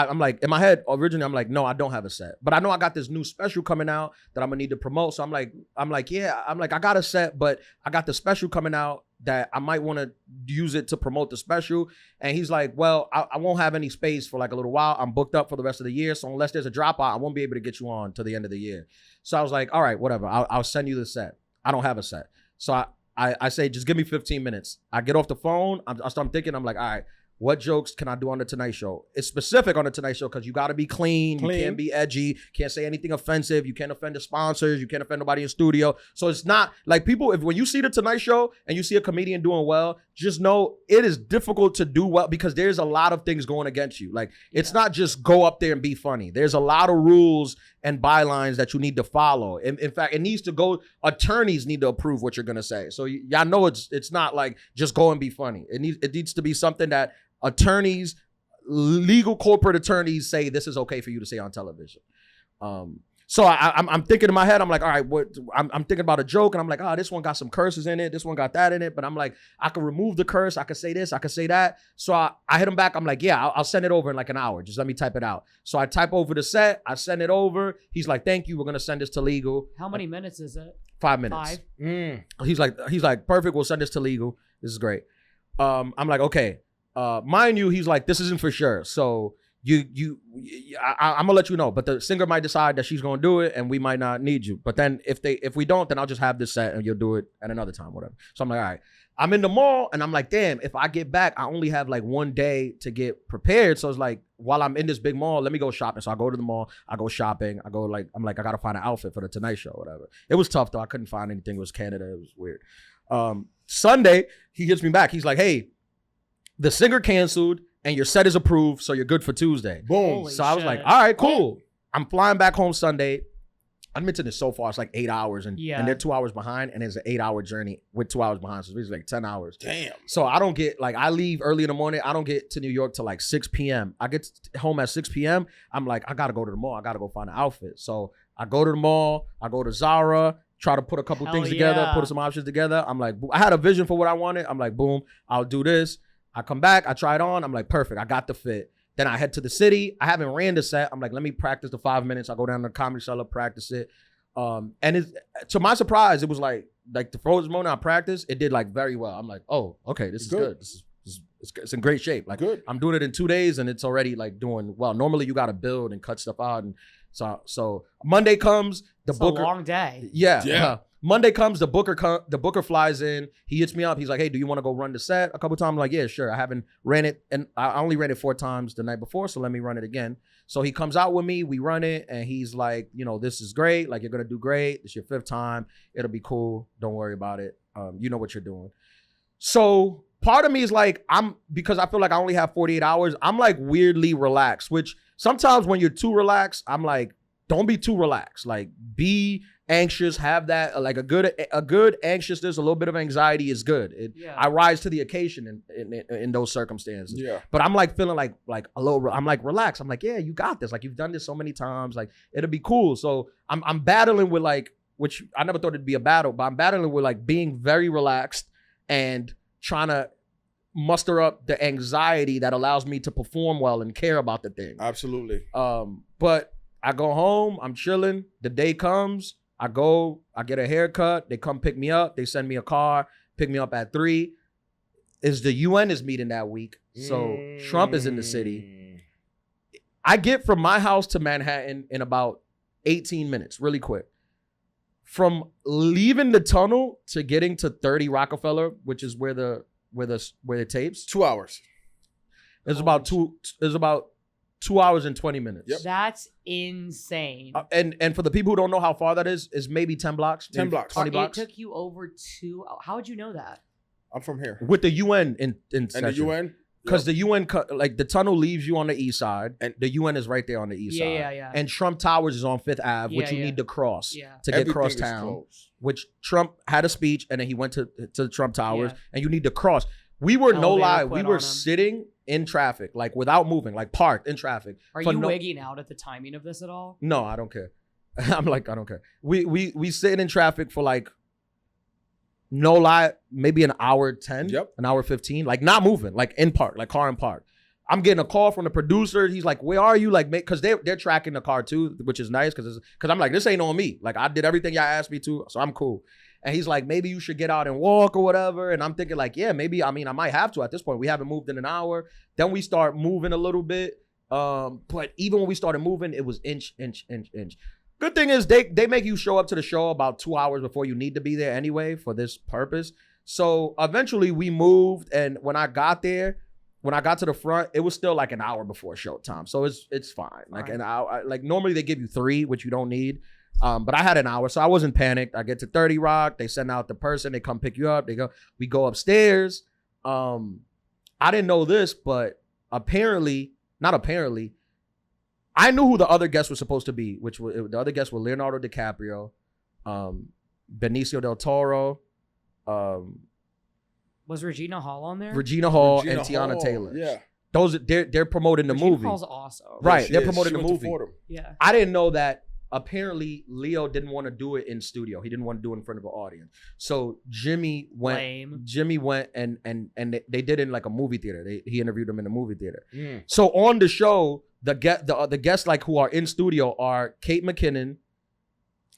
[SPEAKER 1] originally I'm like, no, I don't have a set. But I know I got this new special coming out that I'm gonna need to promote. So I'm like, I got a set, but I got the special coming out that I might want to use it to promote the special. And he's like, well, I won't have any space for like a little while. I'm booked up for the rest of the year. So unless there's a dropout, I won't be able to get you on to the end of the year. So I was like, all right, whatever. I'll send you the set. I don't have a set. So I say, just give me 15 minutes. I get off the phone. I start thinking, I'm like, all right, what jokes can I do on the Tonight Show? It's specific on the Tonight Show because you got to be clean. You can't be edgy. Can't say anything offensive. You can't offend the sponsors. You can't offend nobody in studio. So it's not like people, when you see the Tonight Show and you see a comedian doing well, just know it is difficult to do well because there's a lot of things going against you. Like it's not just go up there and be funny. There's a lot of rules and bylines that you need to follow. In fact, it needs to go, attorneys need to approve what you're going to say. So y'all know it's not like just go and be funny. It needs to be something that attorneys, legal corporate attorneys say this is okay for you to say on television. So I'm thinking in my head, I'm like, all right, I'm thinking about a joke and I'm like, oh, this one got some curses in it. This one got that in it. But I'm like, I could remove the curse. I could say this. I could say that. So I hit him back. I'm like, yeah, I'll send it over in like an hour. Just let me type it out. So I type over the set. I send it over. He's like, thank you. We're going to send this to legal.
[SPEAKER 2] How many minutes is it?
[SPEAKER 1] 5 minutes. 5? He's like, perfect. We'll send this to legal. This is great. I'm like, okay. Mind you, he's like, this isn't for sure. So I'm gonna let you know, but the singer might decide that she's gonna do it and we might not need you. But then if we don't, then I'll just have this set and you'll do it at another time, whatever. So I'm like, all right. I'm in the mall and I'm like, damn, if I get back, I only have like one day to get prepared. So it's like, while I'm in this big mall, let me go shopping. So I go to the mall, I go shopping, I'm like, I gotta find an outfit for the Tonight Show, whatever. It was tough though. I couldn't find anything. It was Canada. It was weird. Sunday, he hits me back. He's like, hey, the singer canceled and your set is approved, so you're good for Tuesday.
[SPEAKER 3] Boom.
[SPEAKER 2] Holy
[SPEAKER 1] so I was
[SPEAKER 2] shit.
[SPEAKER 1] like, all right, cool. I'm flying back home Sunday. I'm into this so far. It's like 8 hours and they're 2 hours behind and it's an 8-hour journey with 2 hours behind. So it's like 10 hours.
[SPEAKER 3] Damn.
[SPEAKER 1] So I don't get, like, I leave early in the morning. I don't get to New York till like 6 p.m. I get home at 6 p.m. I'm like, I got to go to the mall. I got to go find an outfit. So I go to the mall. I go to Zara, try to put a couple things together, put some options together. I'm like, I had a vision for what I wanted. I'm like, boom, I'll do this. I come back, I try it on. I'm like, perfect. I got the fit. Then I head to the city. I haven't ran the set. I'm like, let me practice the 5 minutes. I go down to the Comedy Cellar, practice it. And to my surprise, it was like the first moment I practiced, it did like very well. I'm like, oh, okay, this is good. It's in great shape. Like, good. I'm doing it in 2 days and it's already like doing well. Normally you got to build and cut stuff out. And so Monday comes,
[SPEAKER 2] it's a long day.
[SPEAKER 1] Yeah. Monday comes, the booker flies in. He hits me up. He's like, hey, do you want to go run the set a couple times? I'm like, yeah, sure. I haven't ran it. And I only ran it 4 times the night before. So let me run it again. So he comes out with me. We run it. And he's like, this is great. Like, you're going to do great. It's your 5th time. It'll be cool. Don't worry about it. You know what you're doing. So part of me is like, because I feel like I only have 48 hours. I'm like weirdly relaxed, which sometimes when you're too relaxed, I'm like, don't be too relaxed. Like, be anxious, have that like a good anxiousness, a little bit of anxiety is good. I rise to the occasion in those circumstances. Yeah. But I'm like feeling like a little. I'm like relaxed. I'm like, yeah, you got this. Like, you've done this so many times. Like, it'll be cool. So I'm battling with like, which I never thought it'd be a battle, but I'm battling with like being very relaxed and trying to muster up the anxiety that allows me to perform well and care about the thing.
[SPEAKER 3] Absolutely.
[SPEAKER 1] But I go home. I'm chilling. The day comes. I go, I get a haircut. They come pick me up. They send me a car, pick me up at 3. The UN is meeting that week. So Trump is in the city. I get from my house to Manhattan in about 18 minutes, really quick. from leaving the tunnel to getting to 30 Rockefeller, which is where the tapes.
[SPEAKER 3] 2 hours.
[SPEAKER 1] It's about 2 hours and 20 minutes.
[SPEAKER 3] Yep.
[SPEAKER 2] That's insane.
[SPEAKER 1] And for the people who don't know how far that is maybe 10 blocks.
[SPEAKER 3] 10 blocks.
[SPEAKER 1] 20 blocks.
[SPEAKER 2] It took you over 2. How would you know that?
[SPEAKER 3] I'm from here.
[SPEAKER 1] With the UN in
[SPEAKER 3] And
[SPEAKER 1] session.
[SPEAKER 3] the UN?
[SPEAKER 1] Because the UN, like the tunnel leaves you on the east side, and the UN is right there on the east side.
[SPEAKER 2] Yeah.
[SPEAKER 1] And Trump Towers is on Fifth Ave, which you need to cross to get
[SPEAKER 3] Everything
[SPEAKER 1] cross
[SPEAKER 3] is
[SPEAKER 1] town.
[SPEAKER 3] closed.
[SPEAKER 1] Which Trump had a speech, and then he went to the Trump Towers, and you need to cross. We were no lie, we were sitting in traffic, like without moving, like parked in traffic.
[SPEAKER 2] Are you wigging out at the timing of this at all?
[SPEAKER 1] No, I don't care. I'm like, I don't care. We sitting in traffic for like, no lie, maybe an hour 10, an hour 15, like not moving, like in park, like car in park. I'm getting a call from the producer. He's like, where are you? Like, because they're tracking the car too, which is nice because I'm like, this ain't on me. Like, I did everything y'all asked me to, so I'm cool. And he's like, maybe you should get out and walk or whatever. And I'm thinking like, yeah, maybe, I might have to at this point. We haven't moved in an hour. Then we start moving a little bit. But even when we started moving, it was inch. Good thing is they make you show up to the show about 2 hours before you need to be there anyway for this purpose. So eventually we moved. And when I got there, when I got to the front, it was still like an hour before showtime. So it's fine. Like an hour, like normally they give you 3, which you don't need. But I had an hour, so I wasn't panicked. I get to 30 Rock, they send out the person, they come pick you up, we go upstairs. I didn't know this, but not apparently, I knew who the other guests were supposed to be, the other guests were Leonardo DiCaprio, Benicio del Toro,
[SPEAKER 2] was Regina Hall on there?
[SPEAKER 1] Regina Hall and Tiana Taylor.
[SPEAKER 3] Yeah.
[SPEAKER 1] Those they're promoting the
[SPEAKER 2] Regina
[SPEAKER 1] movie.
[SPEAKER 2] Hall's awesome.
[SPEAKER 1] Right, they're
[SPEAKER 3] She
[SPEAKER 1] promoting the
[SPEAKER 3] went to
[SPEAKER 1] movie.
[SPEAKER 3] Fordham.
[SPEAKER 2] Yeah.
[SPEAKER 1] I didn't know that apparently Leo didn't want to do it in studio. He didn't want to do it in front of an audience. So Jimmy went and they did it in like a movie theater. He interviewed him in a movie theater. So on the show, the guests like who are in studio are Kate McKinnon.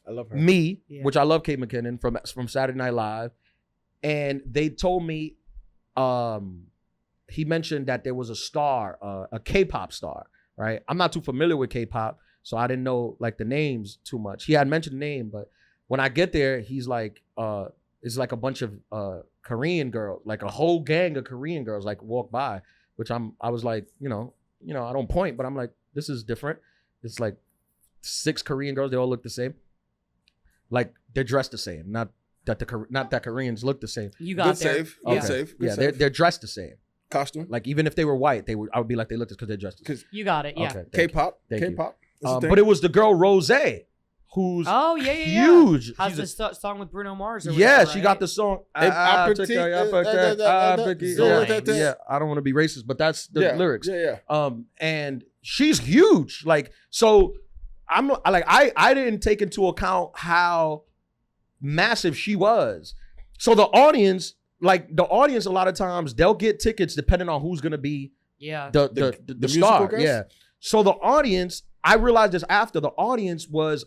[SPEAKER 3] I love her.
[SPEAKER 1] Me, which I love Kate McKinnon from Saturday Night Live. And they told me he mentioned that there was a star, a K-pop star, right? I'm not too familiar with K-pop, so I didn't know like the names too much. He had mentioned the name, but when I get there, he's like, it's like a bunch of Korean girls, like a whole gang of Korean girls like walk by, which I was like, you know, I don't point, but I'm like, this is different. It's like 6 Korean girls, they all look the same. Like they're dressed the same, not that Koreans look the same.
[SPEAKER 2] You got there.
[SPEAKER 3] Safe. Good safe. Good
[SPEAKER 1] Yeah,
[SPEAKER 3] safe.
[SPEAKER 1] they're dressed the same.
[SPEAKER 3] Costume.
[SPEAKER 1] Like even if they were white, I would be like they look because they're dressed the same.
[SPEAKER 2] You got it. Yeah.
[SPEAKER 1] Okay,
[SPEAKER 3] K-pop.
[SPEAKER 1] Thank you.
[SPEAKER 3] K-pop.
[SPEAKER 1] But it was the girl Rose, who's
[SPEAKER 2] huge. Has the song with Bruno Mars? Or whatever,
[SPEAKER 1] she got the song. Yeah, I don't want to be racist, but that's the lyrics.
[SPEAKER 3] Yeah.
[SPEAKER 1] And she's huge. Like so, I didn't take into account how massive she was. So the audience a lot of times they'll get tickets depending on who's gonna be the star.
[SPEAKER 3] Guest?
[SPEAKER 1] Yeah. So the audience, I realized this after, the audience was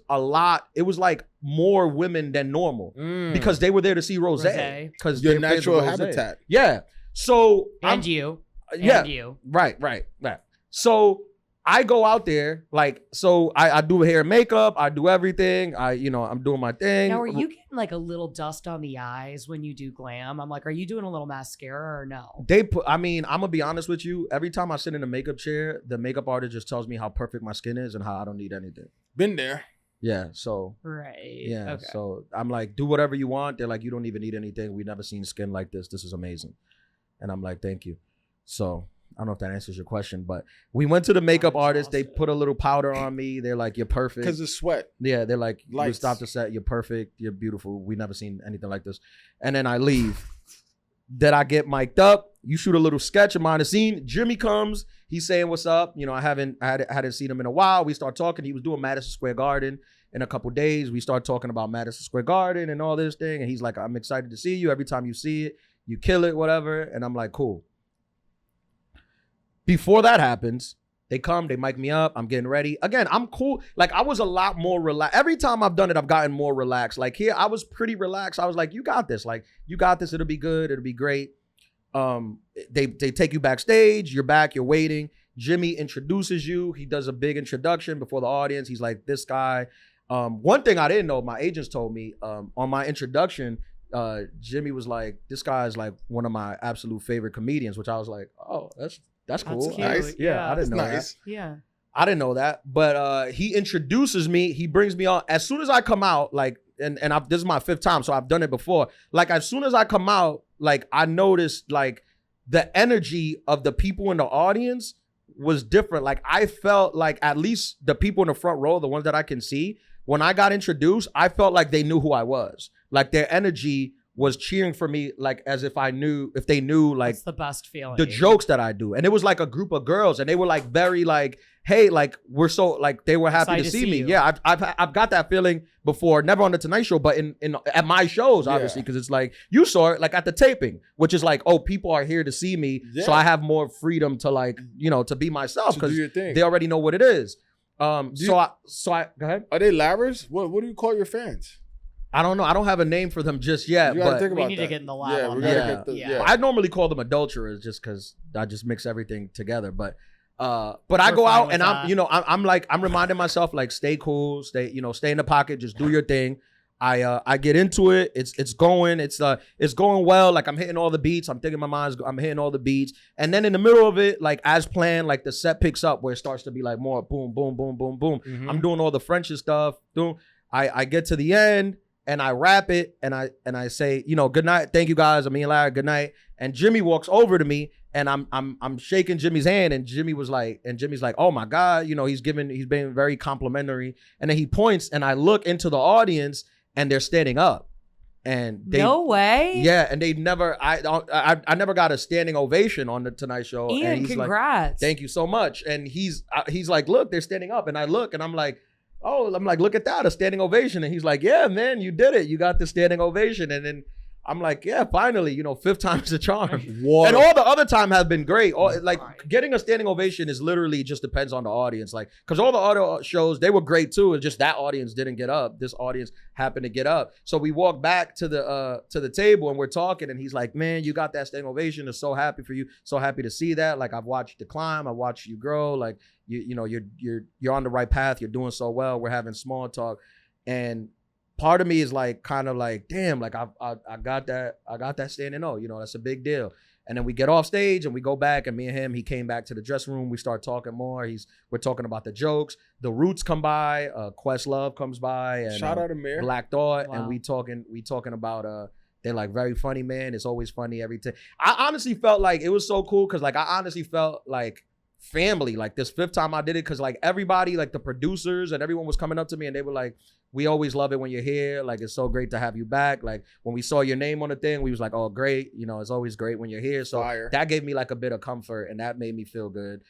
[SPEAKER 1] it was like more women than normal because they were there to see Rose. Because
[SPEAKER 3] your natural habitat.
[SPEAKER 1] Yeah. So
[SPEAKER 2] you.
[SPEAKER 1] Right. So I go out there, like, so I do hair and makeup, I do everything. I'm doing my thing.
[SPEAKER 2] Now, are you getting like a little dust on the eyes when you do glam? I'm like, are you doing a little mascara or no?
[SPEAKER 1] I'm gonna be honest with you. Every time I sit in a makeup chair, the makeup artist just tells me how perfect my skin is and how I don't need anything.
[SPEAKER 3] Been there.
[SPEAKER 1] Yeah, so.
[SPEAKER 2] Right.
[SPEAKER 1] Yeah,
[SPEAKER 2] okay.
[SPEAKER 1] So I'm like, do whatever you want. They're like, you don't even need anything. We've never seen skin like this. This is amazing. And I'm like, thank you. So. I don't know if that answers your question, but we went to the makeup artist. They put a little powder on me. They're like, you're perfect.
[SPEAKER 3] Because it's sweat.
[SPEAKER 1] Yeah, they're like, you
[SPEAKER 3] Lights.
[SPEAKER 1] stop the set. You're perfect. You're beautiful. We've never seen anything like this. And then I leave. Then I get mic'd up. You shoot a little sketch of mine. The scene. Jimmy comes. He's saying, what's up? I hadn't seen him in a while. We start talking. He was doing Madison Square Garden in a couple days. We start talking about Madison Square Garden and all this thing. And he's like, I'm excited to see you. Every time you see it, you kill it, whatever. And I'm like, cool. Before that happens, they come, they mic me up. I'm getting ready. Again, I'm cool. Like I was a lot more relaxed. Every time I've done it, I've gotten more relaxed. Like here, I was pretty relaxed. I was like, you got this. Like you got this. It'll be good. It'll be great. They take you backstage. You're back. You're waiting. Jimmy introduces you. He does a big introduction before the audience. He's like, this guy, One thing I didn't know, my agents told me on my introduction, Jimmy was like, this guy is like one of my absolute favorite comedians, which I was like, oh, that's cool.
[SPEAKER 2] That's cute.
[SPEAKER 1] Nice. Yeah, I didn't know
[SPEAKER 3] nice.
[SPEAKER 1] that.
[SPEAKER 2] Yeah.
[SPEAKER 1] I didn't know that. But he introduces me. He brings me on. As soon as I come out, like, and this is my 5th time, so I've done it before. Like, as soon as I come out, like, I noticed, like, the energy of the people in the audience was different. Like, I felt like at least the people in the front row, the ones that I can see, when I got introduced, I felt like they knew who I was. Like, their energy was cheering for me, like, as if they knew, like,
[SPEAKER 2] it's the best feeling,
[SPEAKER 1] the jokes that I do. And it was like a group of girls, and they were like very like, hey, like, we're so, like, they were happy to see me.
[SPEAKER 2] You.
[SPEAKER 1] Yeah, I've got that feeling before, never on the Tonight Show, but in at my shows, obviously, because it's like, you saw it like at the taping, which is like, oh, people are here to see me, so I have more freedom to, like, you know, to be myself, because they already know what it is. Go ahead.
[SPEAKER 3] Are they Laras? What do you call your fans?
[SPEAKER 1] I don't know. I don't have a name for them just yet.
[SPEAKER 3] You gotta
[SPEAKER 1] but
[SPEAKER 3] think about
[SPEAKER 2] we need
[SPEAKER 3] that.
[SPEAKER 2] to get in the lab on that.
[SPEAKER 1] I normally call them adulterers just because I just mix everything together. But I go out and I'm reminding myself, like, stay cool, stay in the pocket, just do your thing. I get into it. It's going well. Like, I'm hitting all the beats. I'm thinking I'm hitting all the beats. And then in the middle of it, like, as planned, like, the set picks up where it starts to be like more boom, boom, boom, boom, boom.
[SPEAKER 3] Mm-hmm.
[SPEAKER 1] I'm doing all the French stuff. I get to the end and I rap it and I say, good night. Thank you guys. Me and Lara, good night. And Jimmy walks over to me and I'm shaking Jimmy's hand, and Jimmy's like, oh my God, he's been very complimentary. And then he points and I look into the audience and they're standing up. And
[SPEAKER 2] no way.
[SPEAKER 1] Yeah, and I never got a standing ovation on the Tonight Show.
[SPEAKER 2] Ian,
[SPEAKER 1] and he's
[SPEAKER 2] congrats.
[SPEAKER 1] Like, thank you so much. And he's like, look, they're standing up. And I look and I'm like, look at that, a standing ovation. And he's like, yeah, man, you did it. You got the standing ovation. And then I'm like, yeah, finally, 5th time's the charm. And all the other time have been great. Getting a standing ovation is literally just depends on the audience. Like, because all the other shows, they were great too. It's just that audience didn't get up. This audience happened to get up. So we walk back to the table and we're talking, and he's like, man, you got that standing ovation. I'm so happy for you. So happy to see that. Like, I've watched you climb. I watched you grow. Like, you're on the right path. You're doing so well. We're having small talk. And part of me is like, kind of like, damn, like I got that standing O, that's a big deal. And then we get off stage and we go back, and me and him, he came back to the dressing room. We start talking more. We're talking about the jokes. The Roots come by, Questlove comes by, and
[SPEAKER 3] shout out Amir,
[SPEAKER 1] Black Thought.
[SPEAKER 2] Wow.
[SPEAKER 1] And we talking about they're like, very funny, man. It's always funny every time. I honestly felt like it was so cool because, like, I honestly felt like family, like, this 5th time I did it, because, like, everybody, like, the producers and everyone was coming up to me and they were like, we always love it when you're here. Like, it's so great to have you back. Like, when we saw your name on the thing, we was like, oh, great. It's always great when you're here. So that gave me like a bit of comfort, and that made me feel good.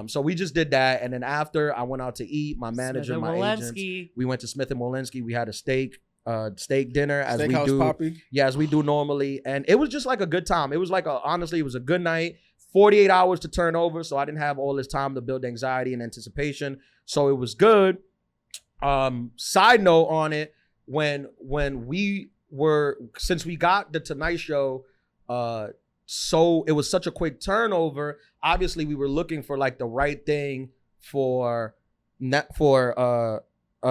[SPEAKER 1] So we just did that. And then after, I went out to eat. My manager, my agents, we went to Smith & Wollensky. We had a steak dinner as we do. Poppy. Yeah, as we do normally. And it was just like a good time. It was like, honestly, it was a good night. 48 hours to turn over. So I didn't have all this time to build anxiety and anticipation. So it was good. Side note on it, when since we got the Tonight Show, so it was such a quick turnover. Obviously, we were looking for, like, the right thing for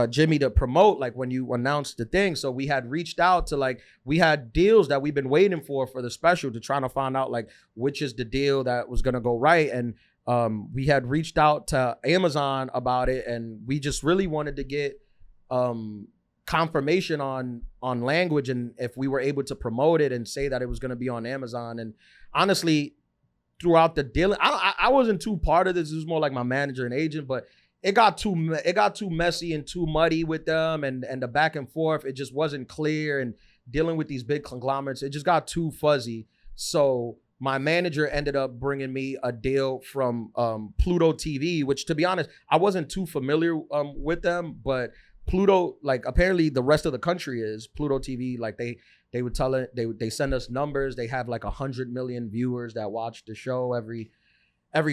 [SPEAKER 1] Jimmy to promote, like, when you announced the thing. So we had reached out to, like, we had deals that we've been waiting for the special, to trying to find out, like, which is the deal that was gonna go right. And we had reached out to Amazon about it, and we just really wanted to get confirmation on language and if we were able to promote it and say that it was going to be on Amazon. And honestly, throughout the deal, I wasn't too part of this. It was more like my manager and agent, but it got too messy and too muddy with them, and the back and forth, it just wasn't clear, and dealing with these big conglomerates, it just got too fuzzy. So my manager ended up bringing me a deal from Pluto TV, which, to be honest, I wasn't too familiar with them, but Pluto, like, apparently the rest of the country is Pluto TV. Like, they would tell it, they send us numbers. They have like 100 million viewers that watch the show every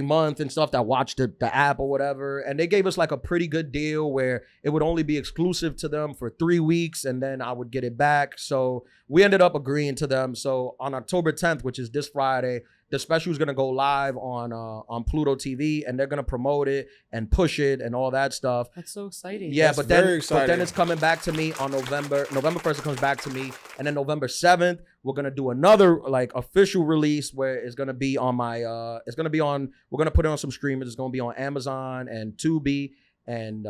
[SPEAKER 1] month and stuff, that watch the app or whatever. And they gave us like a pretty good deal where it would only be exclusive to them for 3 weeks, and then I would get it back. So we ended up agreeing to them. So on October 10th, which is this Friday, the special is gonna go live on Pluto TV, and they're gonna promote it and push it and all that stuff.
[SPEAKER 2] That's so exciting.
[SPEAKER 1] Yeah,
[SPEAKER 3] That's
[SPEAKER 1] but
[SPEAKER 3] very
[SPEAKER 1] then it's coming back to me on November 1st. It comes back to me, and then November 7th we're gonna do another like official release where it's gonna be on my we're gonna put it on some streamers. It's gonna be on Amazon and Tubi and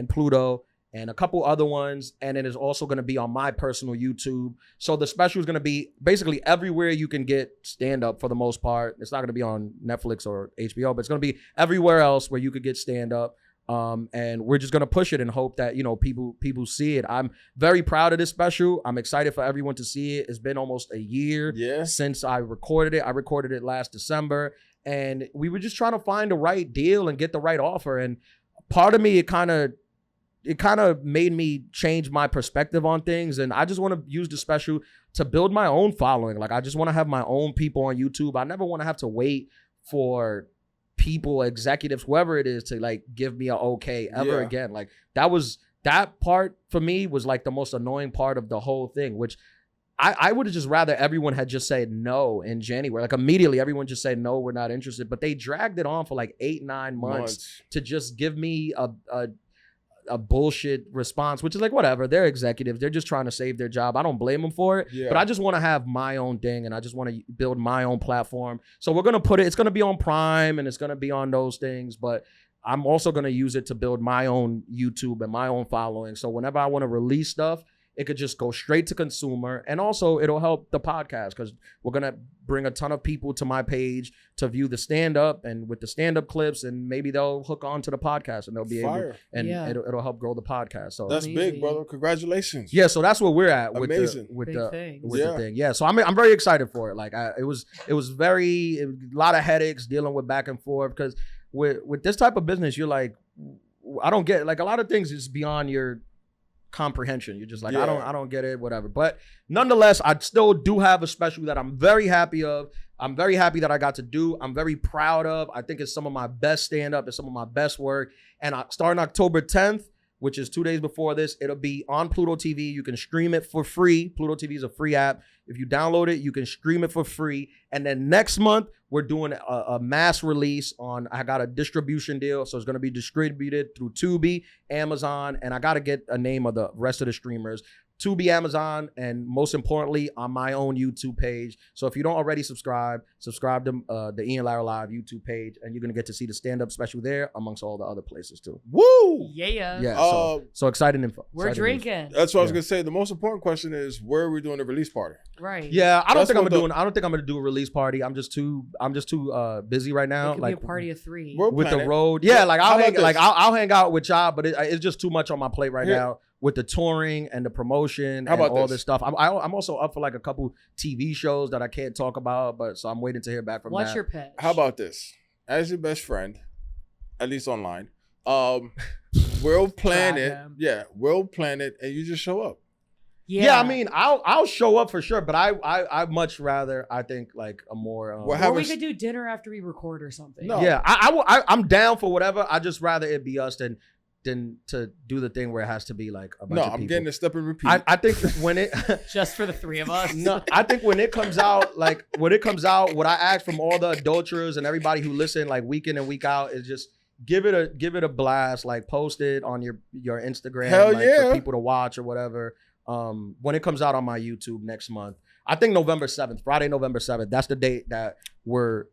[SPEAKER 1] Pluto and a couple other ones, and it is also going to be on my personal YouTube. So the special is going to be basically everywhere you can get stand-up for the most part. It's not going to be on Netflix or HBO, but it's going to be everywhere else where you could get stand-up. And we're just going to push it and hope that, you know, people see it. I'm very proud of this special. I'm excited for everyone to see it. It's been almost a year since I recorded it. I recorded it last December, and we were just trying to find the right deal and get the right offer. And part of me, it kind of made me change my perspective on things. And I just want to use the special to build my own following. Like, I just want to have my own people on YouTube. I never want to have to wait for people, executives, whoever it is, to like give me a okay ever again. Like, that part for me was like the most annoying part of the whole thing, which I would have just rather everyone had just said no in January. Like, immediately everyone just said no, we're not interested. But they dragged it on for like 8-9 months to just give me a bullshit response, which is like, whatever. They're executives. They're just trying to save their job. I don't blame them for it. But I just want to have my own thing, and I just want to build my own platform. So we're going to it's going to be on Prime, and it's going to be on those things. But I'm also going to use it to build my own YouTube and my own following. So whenever I want to release stuff, it could just go straight to consumer. And also it'll help the podcast, because we're going to bring a ton of people to my page to view the stand-up, and with the stand-up clips, and maybe they'll hook on to the podcast and they'll be able, and it'll help grow the podcast. So
[SPEAKER 3] that's big, brother. Congratulations.
[SPEAKER 1] Yeah, so that's where we're at with
[SPEAKER 3] Amazing.
[SPEAKER 1] the thing. Yeah, so I'm very excited for it. Like, it was a lot of headaches dealing with back and forth, because with this type of business, you're like, I don't get, like, a lot of things is beyond your comprehension. You're just like, I don't get it, whatever. But nonetheless, I still do have a special that I'm very happy of. I'm very happy that I got to do. I'm very proud of. I think it's some of my best stand-up. It's some of my best work. And starting October 10th, which is 2 days before this, it'll be on Pluto TV. You can stream it for free. Pluto TV is a free app. If you download it, you can stream it for free. And then next month, we're doing a mass release I got a distribution deal. So it's going to be distributed through Tubi, Amazon, and I got to get a name of the rest of the streamers. Tubi, Amazon, and most importantly, on my own YouTube page. So if you don't already subscribe to the Ian Lara Live YouTube page, and you're going to get to see the stand-up special there amongst all the other places too.
[SPEAKER 3] Woo!
[SPEAKER 2] Yeah.
[SPEAKER 1] Yeah, so exciting info.
[SPEAKER 2] We're drinking.
[SPEAKER 3] That's what I was going to say. The most important question is, where are we doing the release party?
[SPEAKER 2] Right.
[SPEAKER 1] Yeah, I don't think I'm going to do a release party. I'm just too busy right now.
[SPEAKER 2] It could
[SPEAKER 1] like
[SPEAKER 2] be a party of 3.
[SPEAKER 1] With the road. Yeah, like I'll hang out with y'all, but it's just too much on my plate right now. With the touring and the promotion and all this stuff. I'm also up for like a couple TV shows that I can't talk about, so I'm waiting to hear back from
[SPEAKER 2] What's
[SPEAKER 1] that.
[SPEAKER 2] your pitch?
[SPEAKER 3] How about this? As your best friend, at least online, we'll plan it. Yeah, we'll plan it, and you just show up.
[SPEAKER 1] Yeah, I mean, I'll show up for sure, but I much rather, I think, like a more.
[SPEAKER 2] Or we could do dinner after we record or something.
[SPEAKER 3] No.
[SPEAKER 1] Yeah, I'm down for whatever. I just rather it be us than to do the thing where it has to be like a bunch of people.
[SPEAKER 3] I'm getting a step and repeat.
[SPEAKER 1] I think when it
[SPEAKER 2] just for the 3 of us.
[SPEAKER 1] No, I think when it comes out, what I ask from all the adulterers and everybody who listen like week in and week out is just give it a blast, like post it on your Instagram, for people to watch or whatever. When it comes out on my YouTube next month, I think Friday, November 7th. That's the date that we're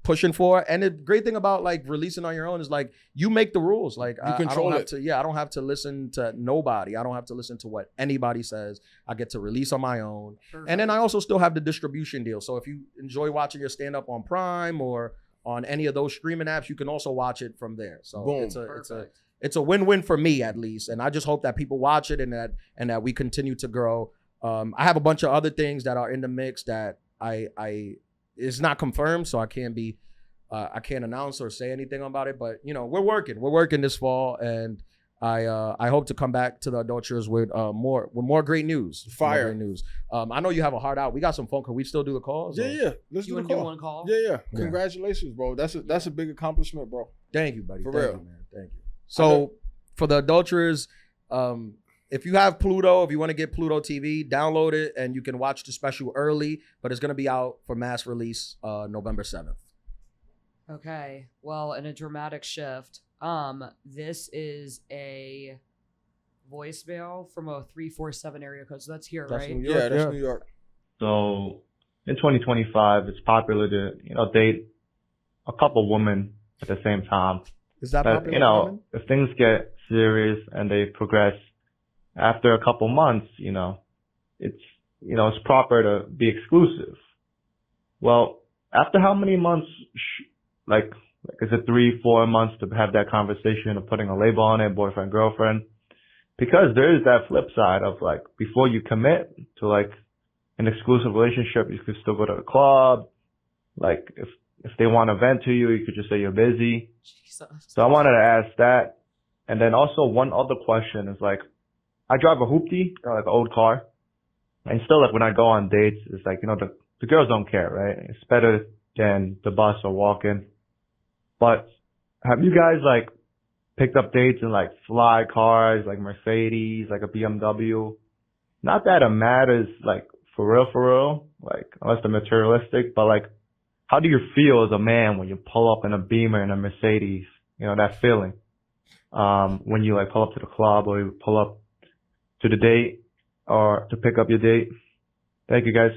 [SPEAKER 1] pushing for. And the great thing about like releasing on your own is like you make the rules. Like
[SPEAKER 3] you control it.
[SPEAKER 1] I don't have to listen to nobody. I don't have to listen to what anybody says. I get to release on my own. Perfect. And then I also still have the distribution deal. So if you enjoy watching your stand-up on Prime or on any of those streaming apps, you can also watch it from there. So
[SPEAKER 3] boom.
[SPEAKER 1] It's a win-win for me at least. And I just hope that people watch it and that we continue to grow. I have a bunch of other things that are in the mix that it's not confirmed, so I can't announce or say anything about it. But you know, we're working this fall, and I hope to come back to the adulterers with more great news.
[SPEAKER 3] Fire.
[SPEAKER 1] More great news. I know you have a heart out. We got some phone. Can we still do the calls?
[SPEAKER 3] Yeah. Let's do one call. Yeah. Congratulations, bro. That's a big accomplishment, bro.
[SPEAKER 1] Thank you, buddy.
[SPEAKER 3] For
[SPEAKER 1] real,
[SPEAKER 3] real,
[SPEAKER 1] man. Thank you. So for the adulterers, if you have Pluto, if you want to get Pluto TV, download it and you can watch the special early, but it's going to be out for mass release November 7th.
[SPEAKER 2] Okay. Well, in a dramatic shift, this is a voicemail from a 347 area code. So that's here, right?
[SPEAKER 3] New York, that's New York.
[SPEAKER 4] So in 2025, it's popular to, date a couple women at the same time.
[SPEAKER 1] Is that
[SPEAKER 4] But,
[SPEAKER 1] popular?
[SPEAKER 4] if things get serious and they progress after a couple months, it's proper to be exclusive. Well, after how many months, is it 3-4 months to have that conversation of putting a label on it, boyfriend, girlfriend? Because there is that flip side of before you commit to an exclusive relationship, you could still go to the club. If they want to vent to you, you could just say you're busy.
[SPEAKER 2] Jesus.
[SPEAKER 4] So I wanted to ask that. And then also one other question is I drive a hoopty, an old car. And still when I go on dates, it's the girls don't care, right? It's better than the bus or walking. But have you guys picked up dates in fly cars, Mercedes, a BMW? Not that it matters for real, unless they're materialistic, but how do you feel as a man when you pull up in a Beamer in a Mercedes? That feeling. When you pull up to the club or you pull up to the date or to pick up your date. Thank you, guys.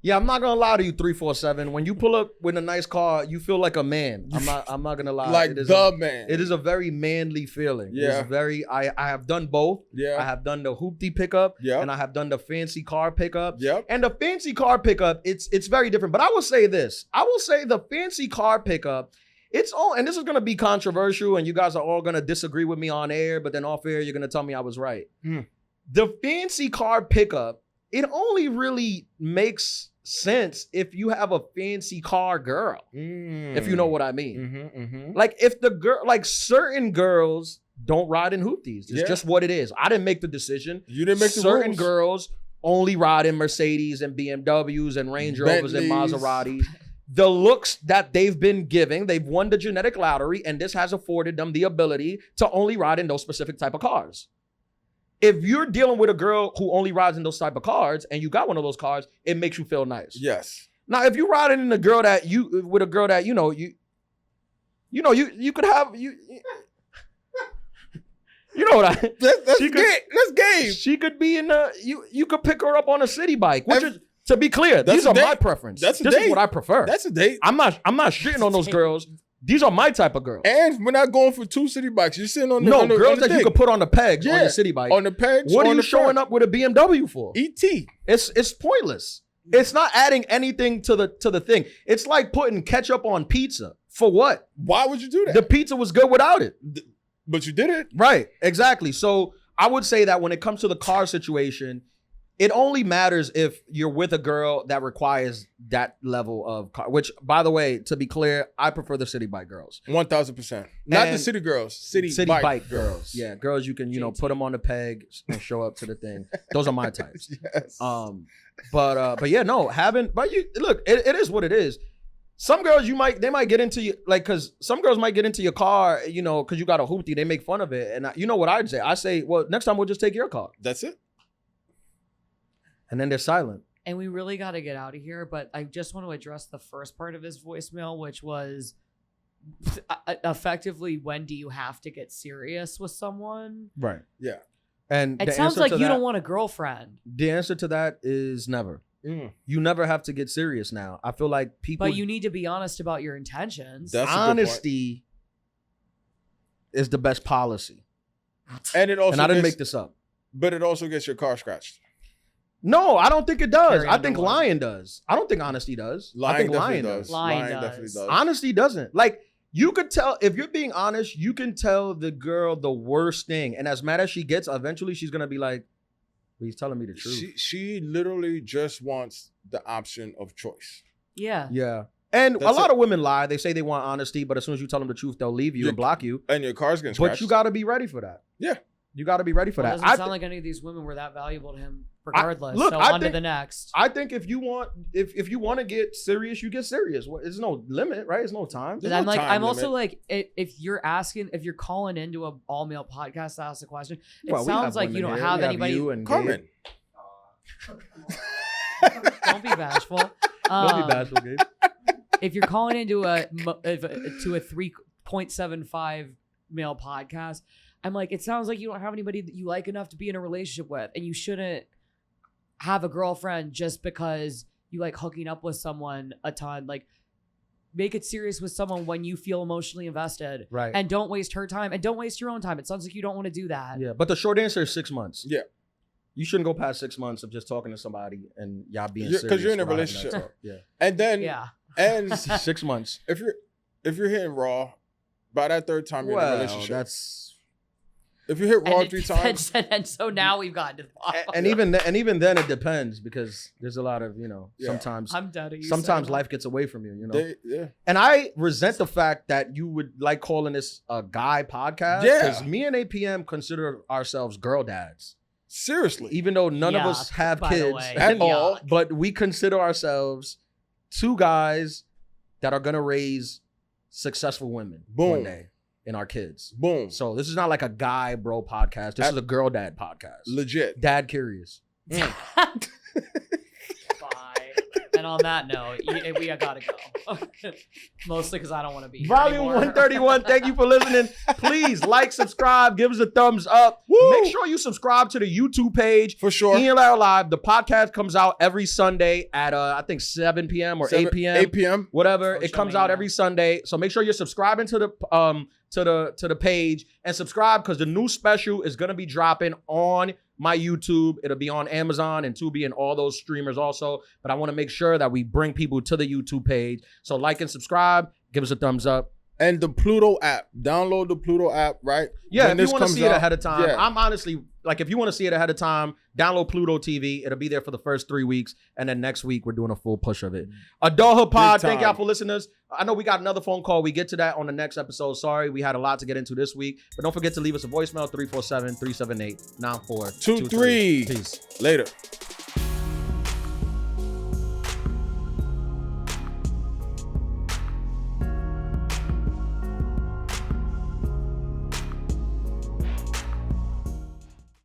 [SPEAKER 1] Yeah, I'm not gonna lie to you, 347. When you pull up with a nice car, you feel like a man. I'm not gonna lie.
[SPEAKER 3] Man.
[SPEAKER 1] It is a very manly feeling.
[SPEAKER 3] Yeah.
[SPEAKER 1] It's very. I have done both.
[SPEAKER 3] Yeah.
[SPEAKER 1] I have done the hoopty pickup.
[SPEAKER 3] Yeah.
[SPEAKER 1] And I have done the fancy car pickup.
[SPEAKER 3] Yep.
[SPEAKER 1] And the fancy car pickup, it's very different. But I will say this. I will say the fancy car pickup. It's all, and this is gonna be controversial, and you guys are all gonna disagree with me on air. But then off air, you're gonna tell me I was right. The fancy car pickup, it only really makes sense if you have a fancy car girl, if you know what I mean. If the girl, certain girls don't ride in hoopties. It's just what it is. I didn't make the decision.
[SPEAKER 3] You didn't make the
[SPEAKER 1] Certain
[SPEAKER 3] rules.
[SPEAKER 1] girls only ride in Mercedes and BMWs and Range Rovers and
[SPEAKER 3] Bentleys.
[SPEAKER 1] Maseratis. The looks that they've been giving, they've won the genetic lottery, and this has afforded them the ability to only ride in those specific type of cars. If you're dealing with a girl who only rides in those type of cars and you got one of those cars, it makes you feel nice.
[SPEAKER 3] Yes.
[SPEAKER 1] Now, if you're riding in a girl that you could have you know what I
[SPEAKER 3] Let's game.
[SPEAKER 1] She could be in you could pick her up on a city bike, which is, to be clear, these are my preference.
[SPEAKER 3] This
[SPEAKER 1] is what I prefer.
[SPEAKER 3] That's a date.
[SPEAKER 1] I'm not shitting on those girls. These are my type of girls.
[SPEAKER 3] And we're not going for 2 city bikes. You're sitting on the
[SPEAKER 1] girls that
[SPEAKER 3] thing.
[SPEAKER 1] you could put on the pegs on the city bike.
[SPEAKER 3] On the pegs.
[SPEAKER 1] What are you showing up with a BMW for?
[SPEAKER 3] ET.
[SPEAKER 1] It's pointless. It's not adding anything to the thing. It's like putting ketchup on pizza. For what?
[SPEAKER 3] Why would you do that?
[SPEAKER 1] The pizza was good without it.
[SPEAKER 3] But you did it.
[SPEAKER 1] Right. Exactly. So I would say that when it comes to the car situation, it only matters if you're with a girl that requires that level of car, which, by the way, to be clear, I prefer the city bike girls.
[SPEAKER 3] 1000%. Not the city girls. City bike girls.
[SPEAKER 1] Yeah, girls you can, put them on the peg and show up to the thing. Those are my types.
[SPEAKER 3] Yes.
[SPEAKER 1] But yeah, no, it is what it is. Some girls they might get into you, cause some girls might get into your car, cause you got a hoopty, they make fun of it. And you know what I'd say? I say, well, next time we'll just take your car.
[SPEAKER 3] That's it.
[SPEAKER 1] And then they're silent.
[SPEAKER 2] And we really got to get out of here, but I just want to address the first part of his voicemail, which was effectively, when do you have to get serious with someone?
[SPEAKER 1] Right.
[SPEAKER 3] Yeah.
[SPEAKER 1] And
[SPEAKER 2] it sounds like you don't want a girlfriend.
[SPEAKER 1] The answer to that is never. You never have to get serious now. I feel like people...
[SPEAKER 2] But you need to be honest about your intentions.
[SPEAKER 3] That's
[SPEAKER 1] honesty is the best policy.
[SPEAKER 3] And it also
[SPEAKER 1] and I didn't make this up.
[SPEAKER 3] But it also gets your car scratched.
[SPEAKER 1] No, I don't think it does.
[SPEAKER 2] Carry
[SPEAKER 1] I think
[SPEAKER 2] underwater.
[SPEAKER 1] lying does. I don't think honesty does. I think lying does.
[SPEAKER 2] Lying
[SPEAKER 3] definitely
[SPEAKER 2] does.
[SPEAKER 3] does.
[SPEAKER 1] Honesty doesn't. You could tell, if you're being honest, you can tell the girl the worst thing. And as mad as she gets, eventually she's going to be like, well, he's telling me the truth.
[SPEAKER 3] She literally just wants the option of choice.
[SPEAKER 2] Yeah.
[SPEAKER 1] Yeah. And
[SPEAKER 3] That's
[SPEAKER 1] a lot of women lie. They say they want honesty, but as soon as you tell them the truth, they'll leave you and block you.
[SPEAKER 3] And your car's getting scratched.
[SPEAKER 1] But you got to be ready for that.
[SPEAKER 3] Yeah.
[SPEAKER 1] You got to be ready for
[SPEAKER 2] Well,
[SPEAKER 1] that.
[SPEAKER 2] It doesn't sound like any of these women were that valuable to him regardless. On to the next.
[SPEAKER 1] I think if you want to get serious, you get serious. There's no limit, right? There's no time.
[SPEAKER 2] But I'm also like, if you're calling into an all male podcast to ask a question, it sounds like you don't have anybody.
[SPEAKER 3] Carmen.
[SPEAKER 2] Don't be bashful.
[SPEAKER 1] Don't be bashful, Gabe.
[SPEAKER 2] If you're calling into a 3.75 male podcast, I'm like, it sounds like you don't have anybody that you like enough to be in a relationship with, and you shouldn't have a girlfriend just because you like hooking up with someone a ton. Like, make it serious with someone when you feel emotionally invested,
[SPEAKER 1] right?
[SPEAKER 2] And don't waste her time, and don't waste your own time. It sounds like you don't want to do that.
[SPEAKER 1] Yeah, but the short answer is 6 months.
[SPEAKER 3] Yeah,
[SPEAKER 1] you shouldn't go past 6 months of just talking to somebody and y'all being serious
[SPEAKER 3] because you're in a relationship.
[SPEAKER 1] Yeah,
[SPEAKER 3] and then
[SPEAKER 1] 6 months.
[SPEAKER 3] If you're hitting raw, by that third time you're in a relationship. If you hit raw 3 times,
[SPEAKER 2] and so now we've gotten to the bottom.
[SPEAKER 1] And even then it depends, because there's a lot of sometimes
[SPEAKER 2] I'm dead.
[SPEAKER 1] Sometimes life gets away from you,
[SPEAKER 3] Yeah.
[SPEAKER 1] And I resent the fact that you would like calling this a guy podcast.
[SPEAKER 3] Yeah,
[SPEAKER 1] because me and APM consider ourselves girl dads.
[SPEAKER 3] Seriously,
[SPEAKER 1] even though none of us have kids
[SPEAKER 3] at all,
[SPEAKER 1] but we consider ourselves 2 guys that are gonna raise successful women one day. In our kids.
[SPEAKER 3] Boom.
[SPEAKER 1] So this is not like a guy bro podcast. This is a girl dad podcast.
[SPEAKER 3] Legit.
[SPEAKER 1] Dad curious.
[SPEAKER 2] Bye. And on that note, we gotta go. Mostly because I don't want to be here
[SPEAKER 1] Volume
[SPEAKER 2] anymore.
[SPEAKER 1] 131. Thank you for listening. Please like, subscribe, give us a thumbs up.
[SPEAKER 3] Woo!
[SPEAKER 1] Make sure you subscribe to the YouTube page.
[SPEAKER 3] For sure.
[SPEAKER 1] Ian Lara Live. The podcast comes out every Sunday at I think 7 p.m. or 8 p.m.
[SPEAKER 3] 8 p.m.
[SPEAKER 1] Whatever. It comes out every Sunday. So make sure you're subscribing to the page and subscribe, because the new special is gonna be dropping on my YouTube. It'll be on Amazon and Tubi and all those streamers also. But I want to make sure that we bring people to the YouTube page. So like and subscribe. Give us a thumbs up.
[SPEAKER 3] And the Pluto app. Download the Pluto app, right?
[SPEAKER 1] Yeah, if you want to see it ahead of time.
[SPEAKER 3] Yeah.
[SPEAKER 1] I'm honestly, like, if you want to see it ahead of time, download Pluto TV. It'll be there for the first 3 weeks. And then next week, we're doing a full push of it. Adulthood Pod, thank y'all for listening. I know we got another phone call. We get to that on the next episode. Sorry, we had a lot to get into this week. But don't forget to leave us a voicemail, 347-378-9423.
[SPEAKER 3] Peace. Later.